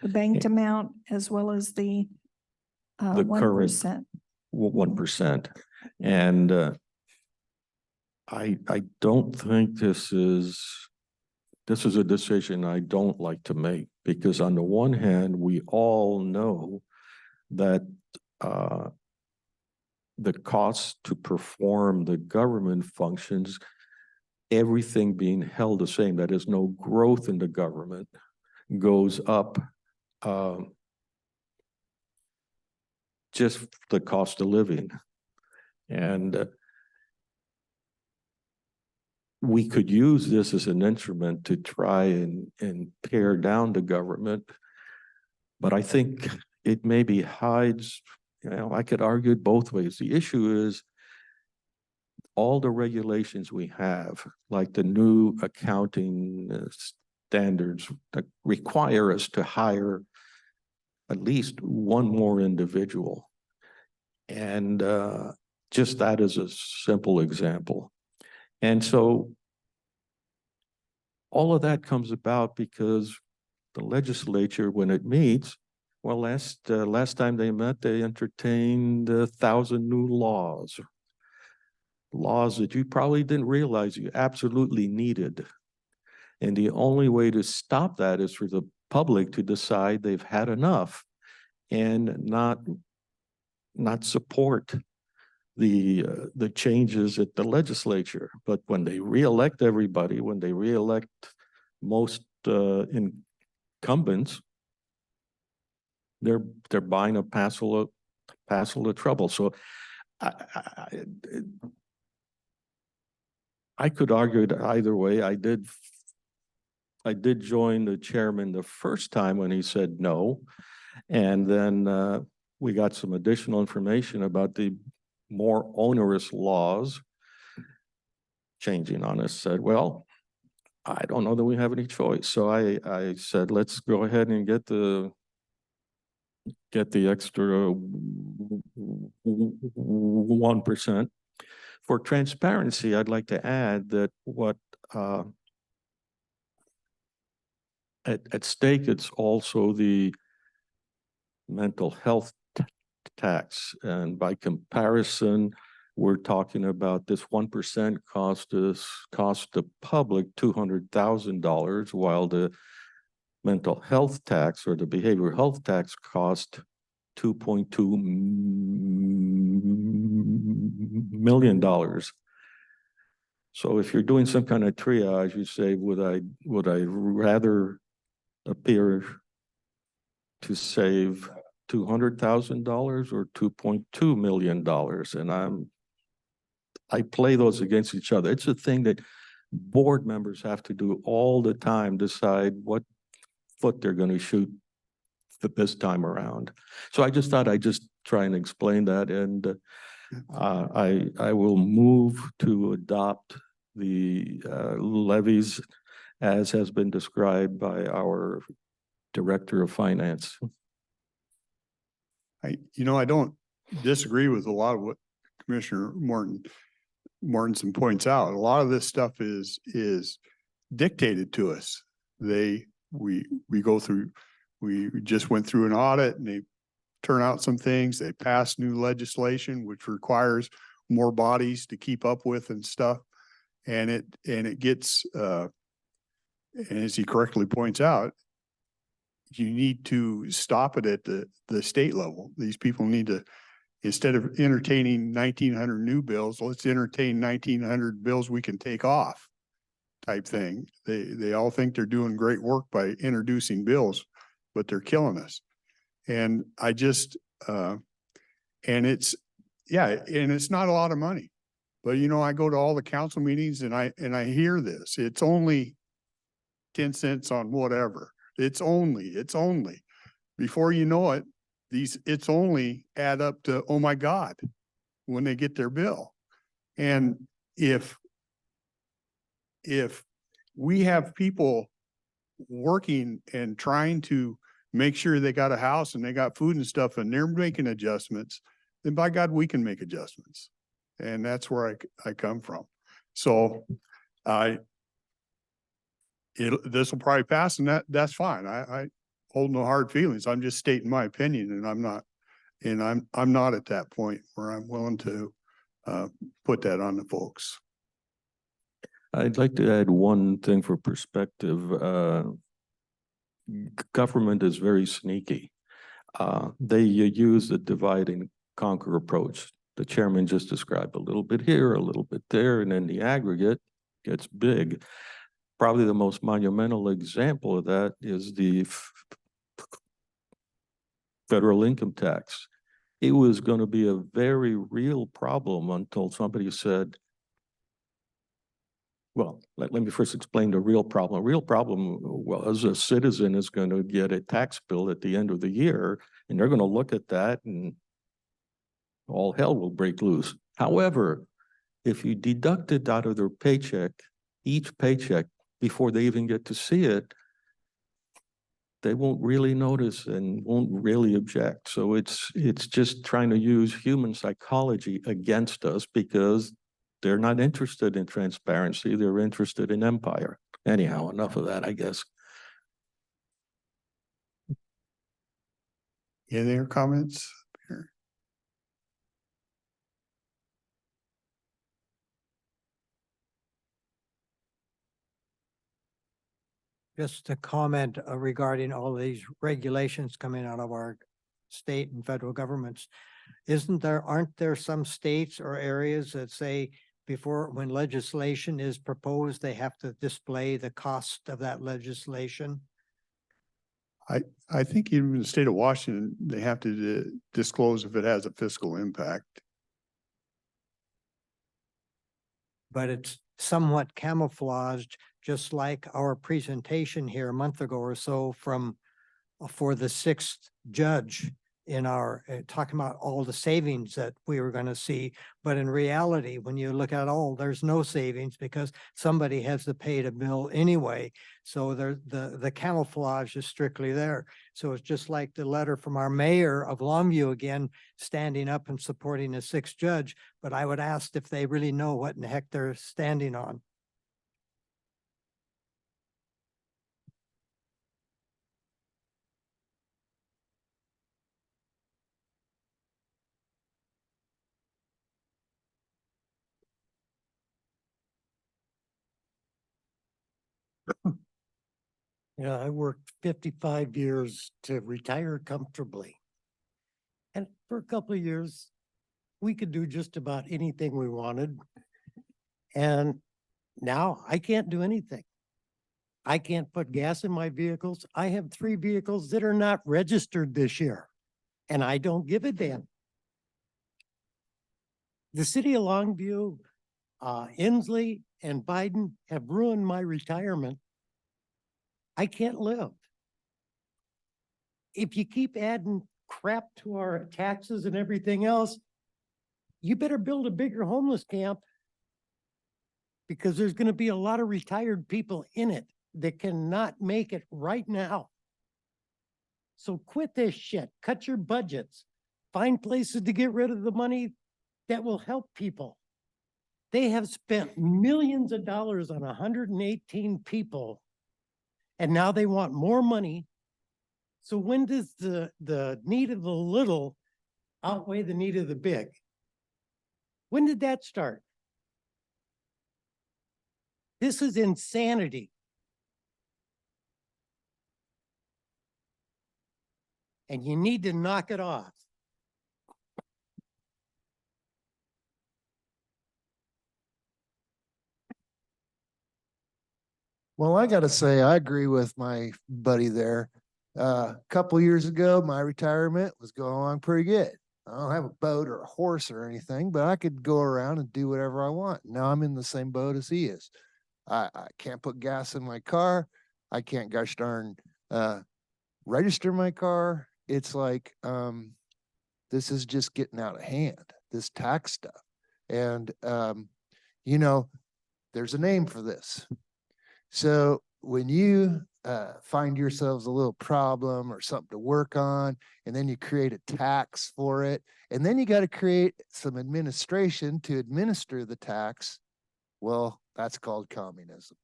the banked amount as well as the The current 1%. 1%. And I don't think this is a decision I don't like to make, because on the one hand, we all know that the cost to perform the government functions, everything being held the same, that is no growth in the government, goes up just the cost of living. And we could use this as an instrument to try and pare down the government. But I think it maybe hides, I could argue it both ways. The issue is all the regulations we have, like the new accounting standards that require us to hire at least one more individual. And just that is a simple example. And so all of that comes about because the legislature, when it meets, well, last time they met, they entertained 1,000 new laws that you probably didn't realize you absolutely needed. And the only way to stop that is for the public to decide they've had enough and not support the changes at the legislature. But when they reelect everybody, when they reelect most incumbents, they're buying a passel of trouble. So I could argue it either way. I did join the chairman the first time when he said no. And then we got some additional information about the more onerous laws changing on us. Said, well, I don't know that we have any choice. So I said, let's go ahead and get the extra 1%. For transparency, I'd like to add that what at stake, it's also the mental health tax. And by comparison, we're talking about this 1% cost the public $200,000, while the mental health tax or the behavioral health tax cost $2.2 million. So if you're doing some kind of triage, you say, would I rather appear to save $200,000 or $2.2 million? And I play those against each other. It's a thing that board members have to do all the time, decide what foot they're going to shoot this time around. So I just thought I'd just try and explain that. And I will move to adopt the levies as has been described by our Director of Finance. I don't disagree with a lot of what Commissioner Mortensen points out. A lot of this stuff is dictated to us. We just went through an audit and they turn out some things. They passed new legislation, which requires more bodies to keep up with and stuff. And it gets, and as he correctly points out, you need to stop it at the state level. These people need to, instead of entertaining 1,900 new bills, let's entertain 1,900 bills we can take off type thing. They all think they're doing great work by introducing bills, but they're killing us. And I just, and it's not a lot of money, but I go to all the council meetings and I hear this. It's only 10 cents on whatever. It's only, before you know it, it's only add up to, oh my God, when they get their bill. And if we have people working and trying to make sure they got a house and they got food and stuff and they're making adjustments, then by God, we can make adjustments. And that's where I come from. So this will probably pass and that's fine. I hold no hard feelings. I'm just stating my opinion and I'm not at that point where I'm willing to put that on the folks. I'd like to add one thing for perspective. Government is very sneaky. They use the divide and conquer approach. The chairman just described a little bit here, a little bit there, and then the aggregate gets big. Probably the most monumental example of that is the federal income tax. It was going to be a very real problem until somebody said, well, let me first explain the real problem. The real problem was a citizen is going to get a tax bill at the end of the year, and they're going to look at that and all hell will break loose. However, if you deduct it out of their paycheck, each paycheck, before they even get to see it, they won't really notice and won't really object. So it's just trying to use human psychology against us because they're not interested in transparency. They're interested in empire. Anyhow, enough of that, I guess. Any other comments? Just a comment regarding all these regulations coming out of our state and federal governments. Aren't there some states or areas that say when legislation is proposed, they have to display the cost of that legislation? I think even in the state of Washington, they have to disclose if it has a fiscal impact. But it's somewhat camouflaged, just like our presentation here a month ago or so from for the sixth judge in our talking about all the savings that we were going to see. But in reality, when you look at all, there's no savings because somebody has to pay the bill anyway. So the camouflage is strictly there. So it's just like the letter from our mayor of Longview again, standing up and supporting the sixth judge. But I would ask if they really know what in the heck they're standing on. Yeah, I worked 55 years to retire comfortably. And for a couple of years, we could do just about anything we wanted. And now I can't do anything. I can't put gas in my vehicles. I have 3 vehicles that are not registered this year, and I don't give a damn. The city of Longview, Inslee, and Biden have ruined my retirement. I can't live. If you keep adding crap to our taxes and everything else, you better build a bigger homeless camp because there's going to be a lot of retired people in it that cannot make it right now. So quit this shit, cut your budgets, find places to get rid of the money that will help people. They have spent millions of dollars on 118 people, and now they want more money. So when does the need of the little outweigh the need of the big? When did that start? This is insanity. And you need to knock it off. Well, I gotta say, I agree with my buddy there. A couple years ago, my retirement was going along pretty good. I don't have a boat or a horse or anything, but I could go around and do whatever I want. Now I'm in the same boat as he is. I can't put gas in my car. I can't gosh darn register my car. It's like this is just getting out of hand, this tax stuff. And you know, there's a name for this. So when you find yourselves a little problem or something to work on, and then you create a tax for it, and then you got to create some administration to administer the tax, well, that's called communism.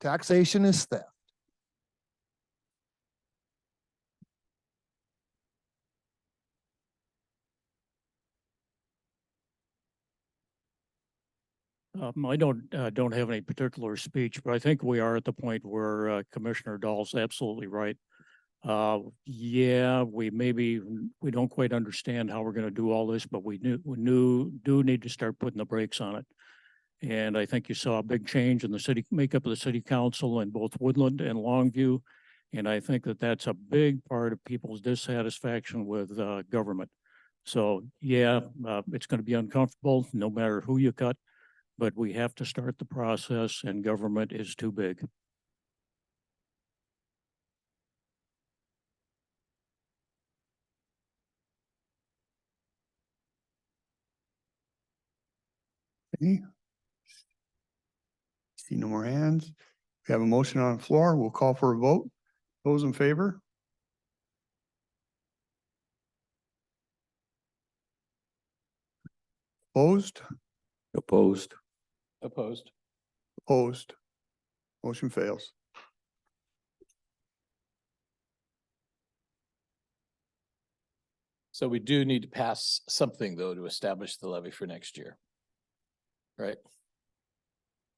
Taxation is theft. I don't have any particular speech, but I think we are at the point where Commissioner Dahl's absolutely right. Yeah, we don't quite understand how we're going to do all this, but we do need to start putting the brakes on it. And I think you saw a big change in the city makeup of the city council in both Woodland and Longview. And I think that that's a big part of people's dissatisfaction with government. So yeah, it's going to be uncomfortable no matter who you cut. But we have to start the process, and government is too big. Okay. See no more hands. We have a motion on the floor. We'll call for a vote. Those in favor? Opposed? Opposed. Opposed. Opposed. Motion fails. So we do need to pass something though to establish the levy for next year. Right?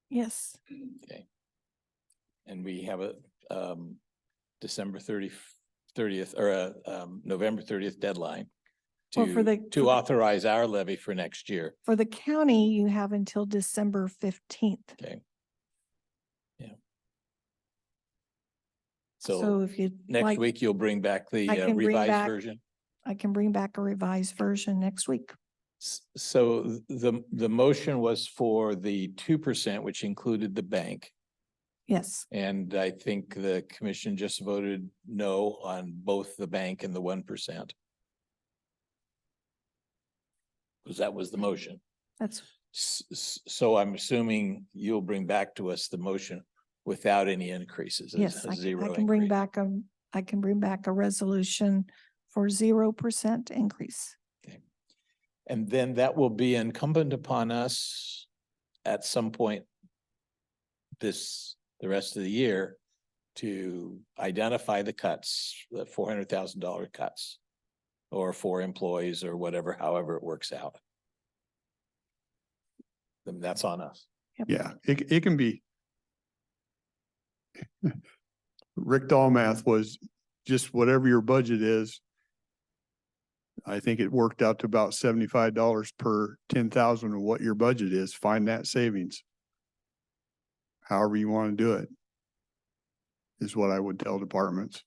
Yes. Okay. And we have a December 30th or a November 30th deadline Well, for to authorize our levy for next year. For the county, you have until December 15th. Okay. Yeah. So So if you next like, week you'll bring back the I can bring revised back- version. I can bring back a revised version next week. So the motion was for the 2%, which included the bank. Yes, And I think the commission just voted no on both the bank and the 1%. Because that was the motion. that's, So I'm assuming you'll bring back to us the motion without any increases. yes, a I zero can bring increase. back I can bring back a resolution for 0% increase. And then that will be incumbent upon us at some point the rest of the year to identify the cuts, the $400,000 cuts, or for employees or whatever, however it works out. Then that's on us. Yeah, it can be. Rick Dahlmath was just whatever your budget is. I think it worked out to about $75 per 10,000 of what your budget is. Find that savings. However you want to do it is what I would tell departments.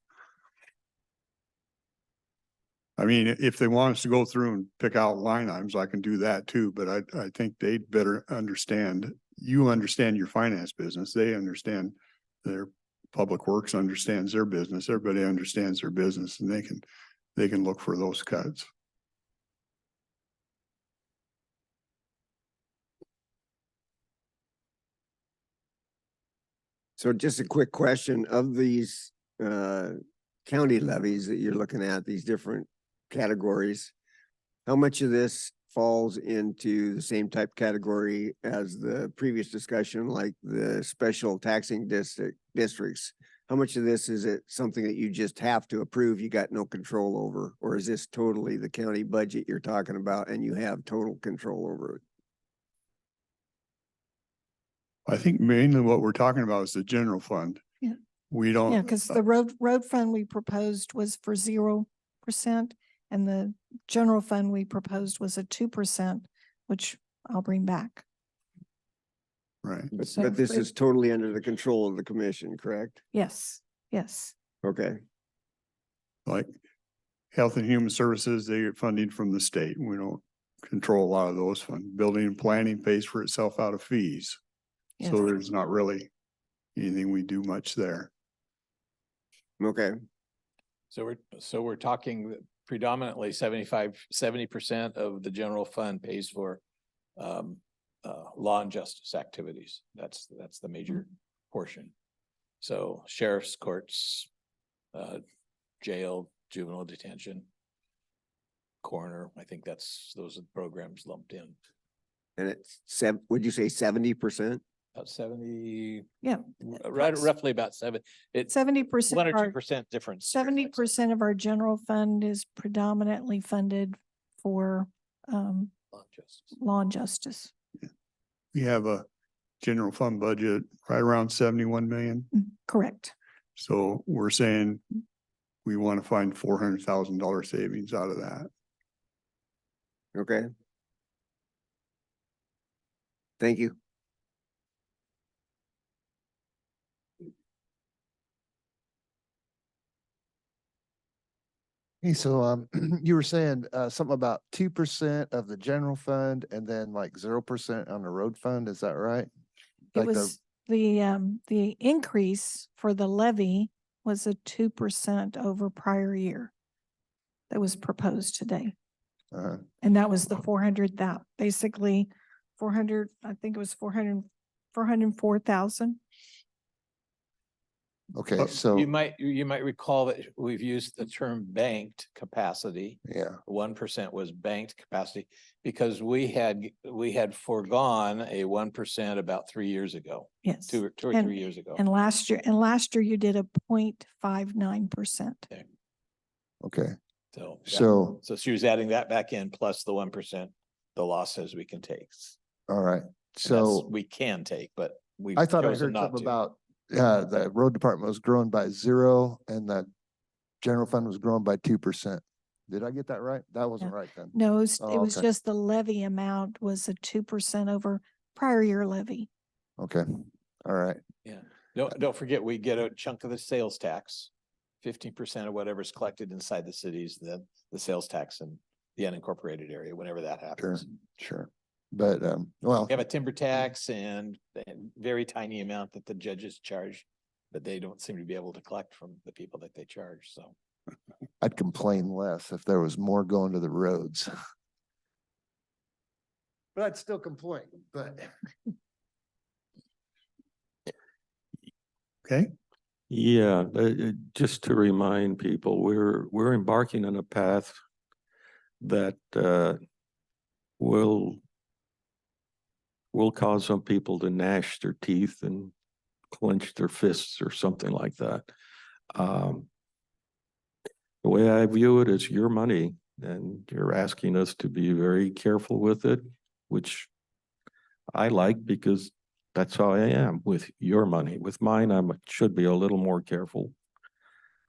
I mean, if they want us to go through and pick out line items, I can do that too, but I think they'd better understand, you understand your finance business. They understand their public works understands their business. Everybody understands their business and they can look for those cuts. So just a quick question of these county levies that you're looking at, these different categories. How much of this falls into the same type category as the previous discussion, like the special taxing districts? How much of this is it something that you just have to approve, you got no control over? Or is this totally the county budget you're talking about and you have total control over it? I think mainly what we're talking about is the general fund. Yeah. We don't. Yeah, because the road fund we proposed was for 0%, and the general fund we proposed was a 2%, which I'll bring back. Right. So But this for- is totally under the control of the commission, correct? Yes, yes. Okay. Like Health and Human Services, they get funding from the state. We don't control a lot of those funds. Building and planning pays for itself out of fees. So Yes. there's not really anything we do much there. Okay. So we're talking predominantly 70% of the general fund pays for law and justice activities. That's the major portion. So sheriff's courts, jail, juvenile detention, coroner, I think those are the programs lumped in. And it's would you say 70%? About 70, Yeah. roughly about 7. It's 70%. 1 or 2% difference. 70% of our general fund is predominantly funded for law and justice. We have a general fund budget right around 71 million. Correct. So we're saying we want to find $400,000 savings out of that. Okay. Thank you. Hey, so you were saying something about 2% of the general fund and then like 0% on the road fund, is that right? It Like the- was the increase for the levy was a 2% over prior year that was proposed today. And that was the 400, that basically 400, I think it was 404,000. Okay, so, You might recall that we've used the term banked capacity. yeah, 1% was banked capacity because we had foregone a 1% about 3 years ago, Yes. two or And- 3 years ago. And last year you did a 0.59%. okay, So, yeah. so, So she was adding that back in plus the 1%, the losses we can take. all right, And that's- so we can take, but we. I thought I heard something about the road department was growing by 0 and the general fund was growing by 2%. Did I get that right? That wasn't right then. No, it Oh, was okay. just the levy amount was a 2% over prior year levy. Okay, all right, Yeah, don't forget, we get a chunk of the sales tax. 15% of whatever's collected inside the cities, the sales tax, and the unincorporated area whenever that Sure, happens. sure. But, well, We have a timber tax and a very tiny amount that the judges charge, but they don't seem to be able to collect from the people that they charge, so. I'd complain less if there was more going to the roads. But I'd still complain, but. Okay, Yeah, just to remind people, we're embarking on a path that will cause some people to gnash their teeth and clench their fists or something like that. The way I view it is your money, and you're asking us to be very careful with it, which I like because that's how I am with your money. With mine, should be a little more careful,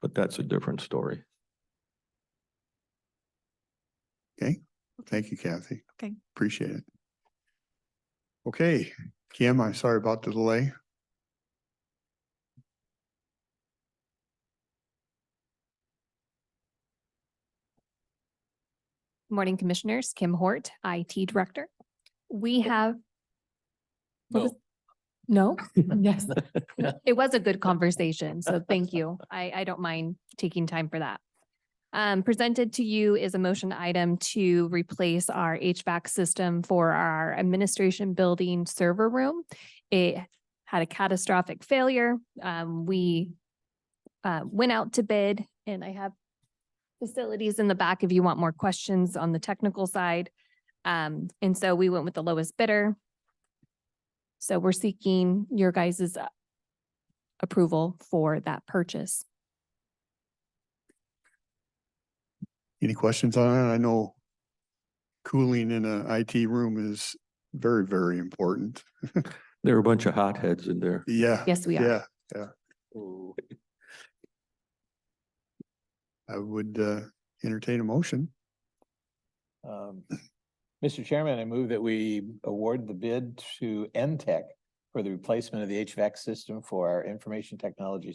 but that's a different story. okay. Thank you, Kathy. Okay. Appreciate it. Okay, Kim, I'm sorry about the delay. Morning, Commissioners. Kim Hort, IT Director. We have. No, yes, it was a good conversation, so thank you. I don't mind taking time for that. Presented to you is a motion item to replace our HVAC system for our administration building server room. It had a catastrophic failure. We went out to bid, and I have facilities in the back if you want more questions on the technical side. And so we went with the lowest bidder. So we're seeking your guys' approval for that purchase. Any questions on it? I know cooling in a IT room is very, very important. There are a bunch of hotheads in there. Yeah. Yes, we are. Yeah, yeah. I would entertain a motion. Mr. Chairman, I move that we award the bid to NTech for the replacement of the HVAC system for our information technology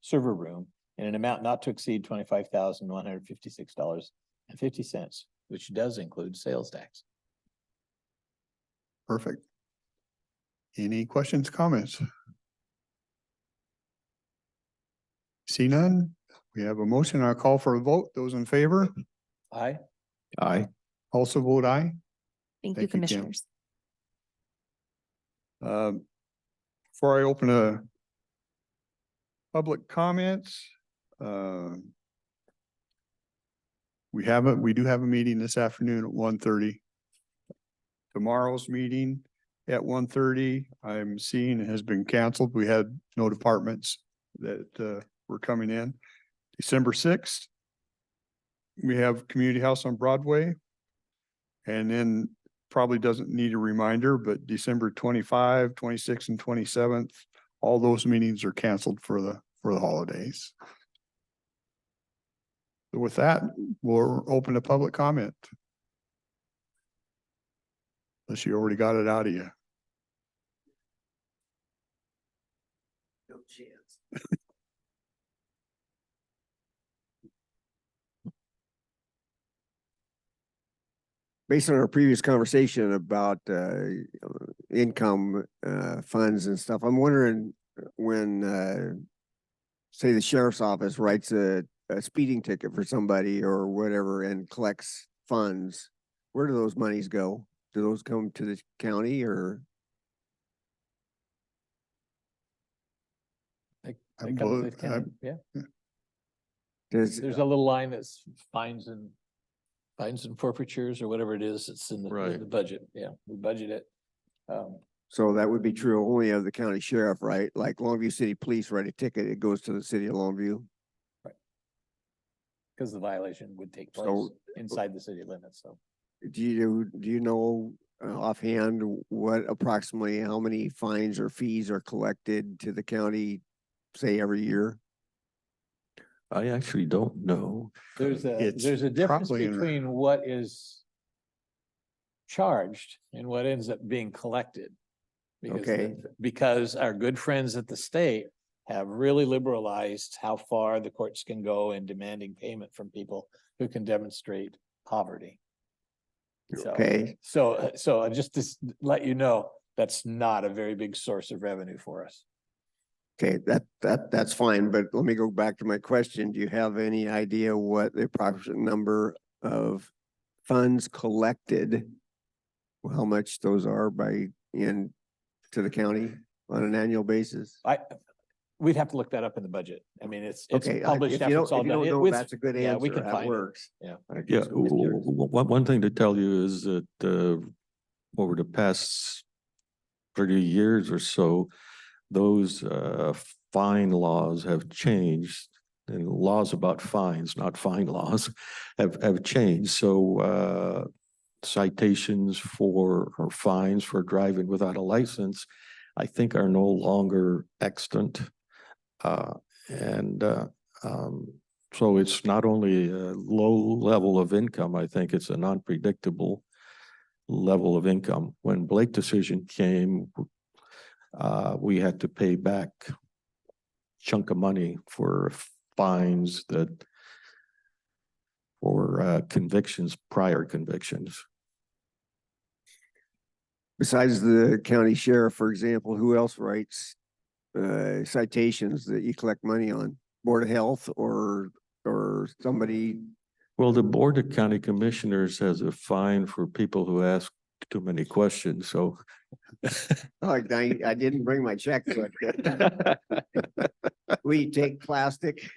server room in an amount not to exceed $25,156.50, which does include sales tax. Perfect. Any questions, comments? See none? We have a motion. I'll call for a vote. Those in favor? Aye. Aye. Also vote aye. Thank you, Thank you, Kim. Commissioners. Before I open a public comments, we do have a meeting this afternoon at 1:30. Tomorrow's meeting at 1:30, I'm seeing it has been canceled. We had no departments that were coming in. December 6th, we have Community House on Broadway. And then probably doesn't need a reminder, but December 25, 26, and 27th, all those meetings are canceled for the holidays. So with that, we'll open to public comment. Unless you already got it out of you. No chance. Based on our previous conversation about income funds and stuff, I'm wondering when say the sheriff's office writes a speeding ticket for somebody or whatever and collects funds, where do those monies go? Do those come to the county or? They come to the county, yeah. Does, There's a little line that's fines and forfeitures or whatever it is. It's in the Right. budget. Yeah, we budget it. so that would be true only of the county sheriff, right? Like Longview City Police write a ticket, it goes to the city of Longview. Because the violation would take place So- inside the city limits, so. Do you know offhand what approximately how many fines or fees are collected to the county, say every year? I actually don't know. There's It's a difference probably in- between what is charged and what ends up being collected. Okay. Because our good friends at the state have really liberalized how far the courts can go in demanding payment from people who can demonstrate poverty. So- Okay. So just to let you know, that's not a very big source of revenue for us. Okay, that's fine, but let me go back to my question. Do you have any idea what the approximate number of funds collected? How much those are to the county on an annual basis? We'd have to look that up in the budget. I mean, it's Okay, published if after you it's all don't done. know, that's a good Yeah, we answer. can That find it. works. Yeah. Yeah, just was curious. one thing to tell you is that over the past 30 years or so, those fine laws have changed. And laws about fines, not fine laws, have changed. So citations or fines for driving without a license, I think are no longer extant. So it's not only a low level of income, I think it's a non-predictable level of income. When Blake decision came, we had to pay back chunk of money for fines for convictions, prior convictions. Besides the county sheriff, for example, who else writes citations that you collect money on? Board of Health or somebody? Well, the Board of County Commissioners has a fine for people who ask too many questions, so. I didn't bring my checkbook. We take plastic.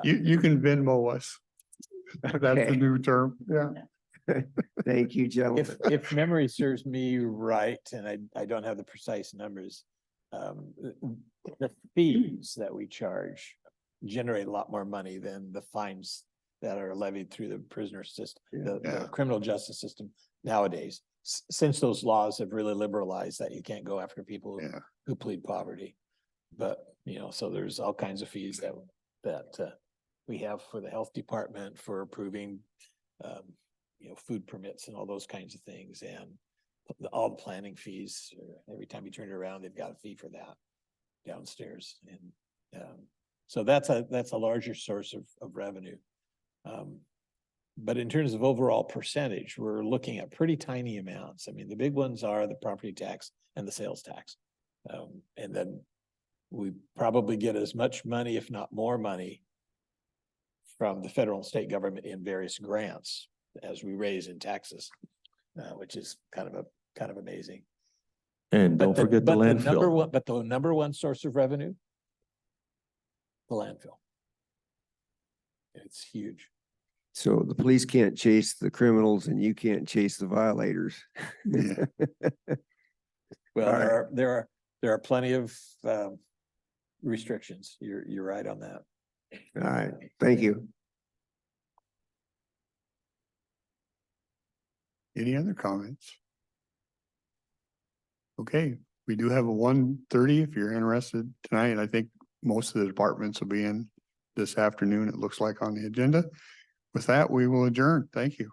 You can Venmo us. That's the Okay. new term, yeah. Thank you, gentlemen. If memory serves me right, and I don't have the precise numbers, the fees that we charge generate a lot more money than the fines that are levied through the prisoner system, the Yeah. criminal justice system nowadays. Since those laws have really liberalized that you can't go after people who plead poverty. But, so there's all kinds of fees that we have for the health department for approving, food permits and all those kinds of things, and all the planning fees. Every time you turn it around, they've got a fee for that downstairs, and so that's a larger source of revenue. But in terms of overall percentage, we're looking at pretty tiny amounts. I mean, the big ones are the property tax and the sales tax, and then we probably get as much money, if not more money, from the federal and state government in various grants as we raise in taxes, which is kind of amazing. And don't forget the landfill. But the number one source of revenue, the landfill. It's huge. So the police can't chase the criminals and you can't chase the violators. Yeah. Well, All there are plenty of restrictions. You're right on that. All right, thank you. Any other comments? Okay, we do have a 1:30 if you're interested tonight. I think most of the departments will be in this afternoon, it looks like on the agenda. With that, we will adjourn. Thank you.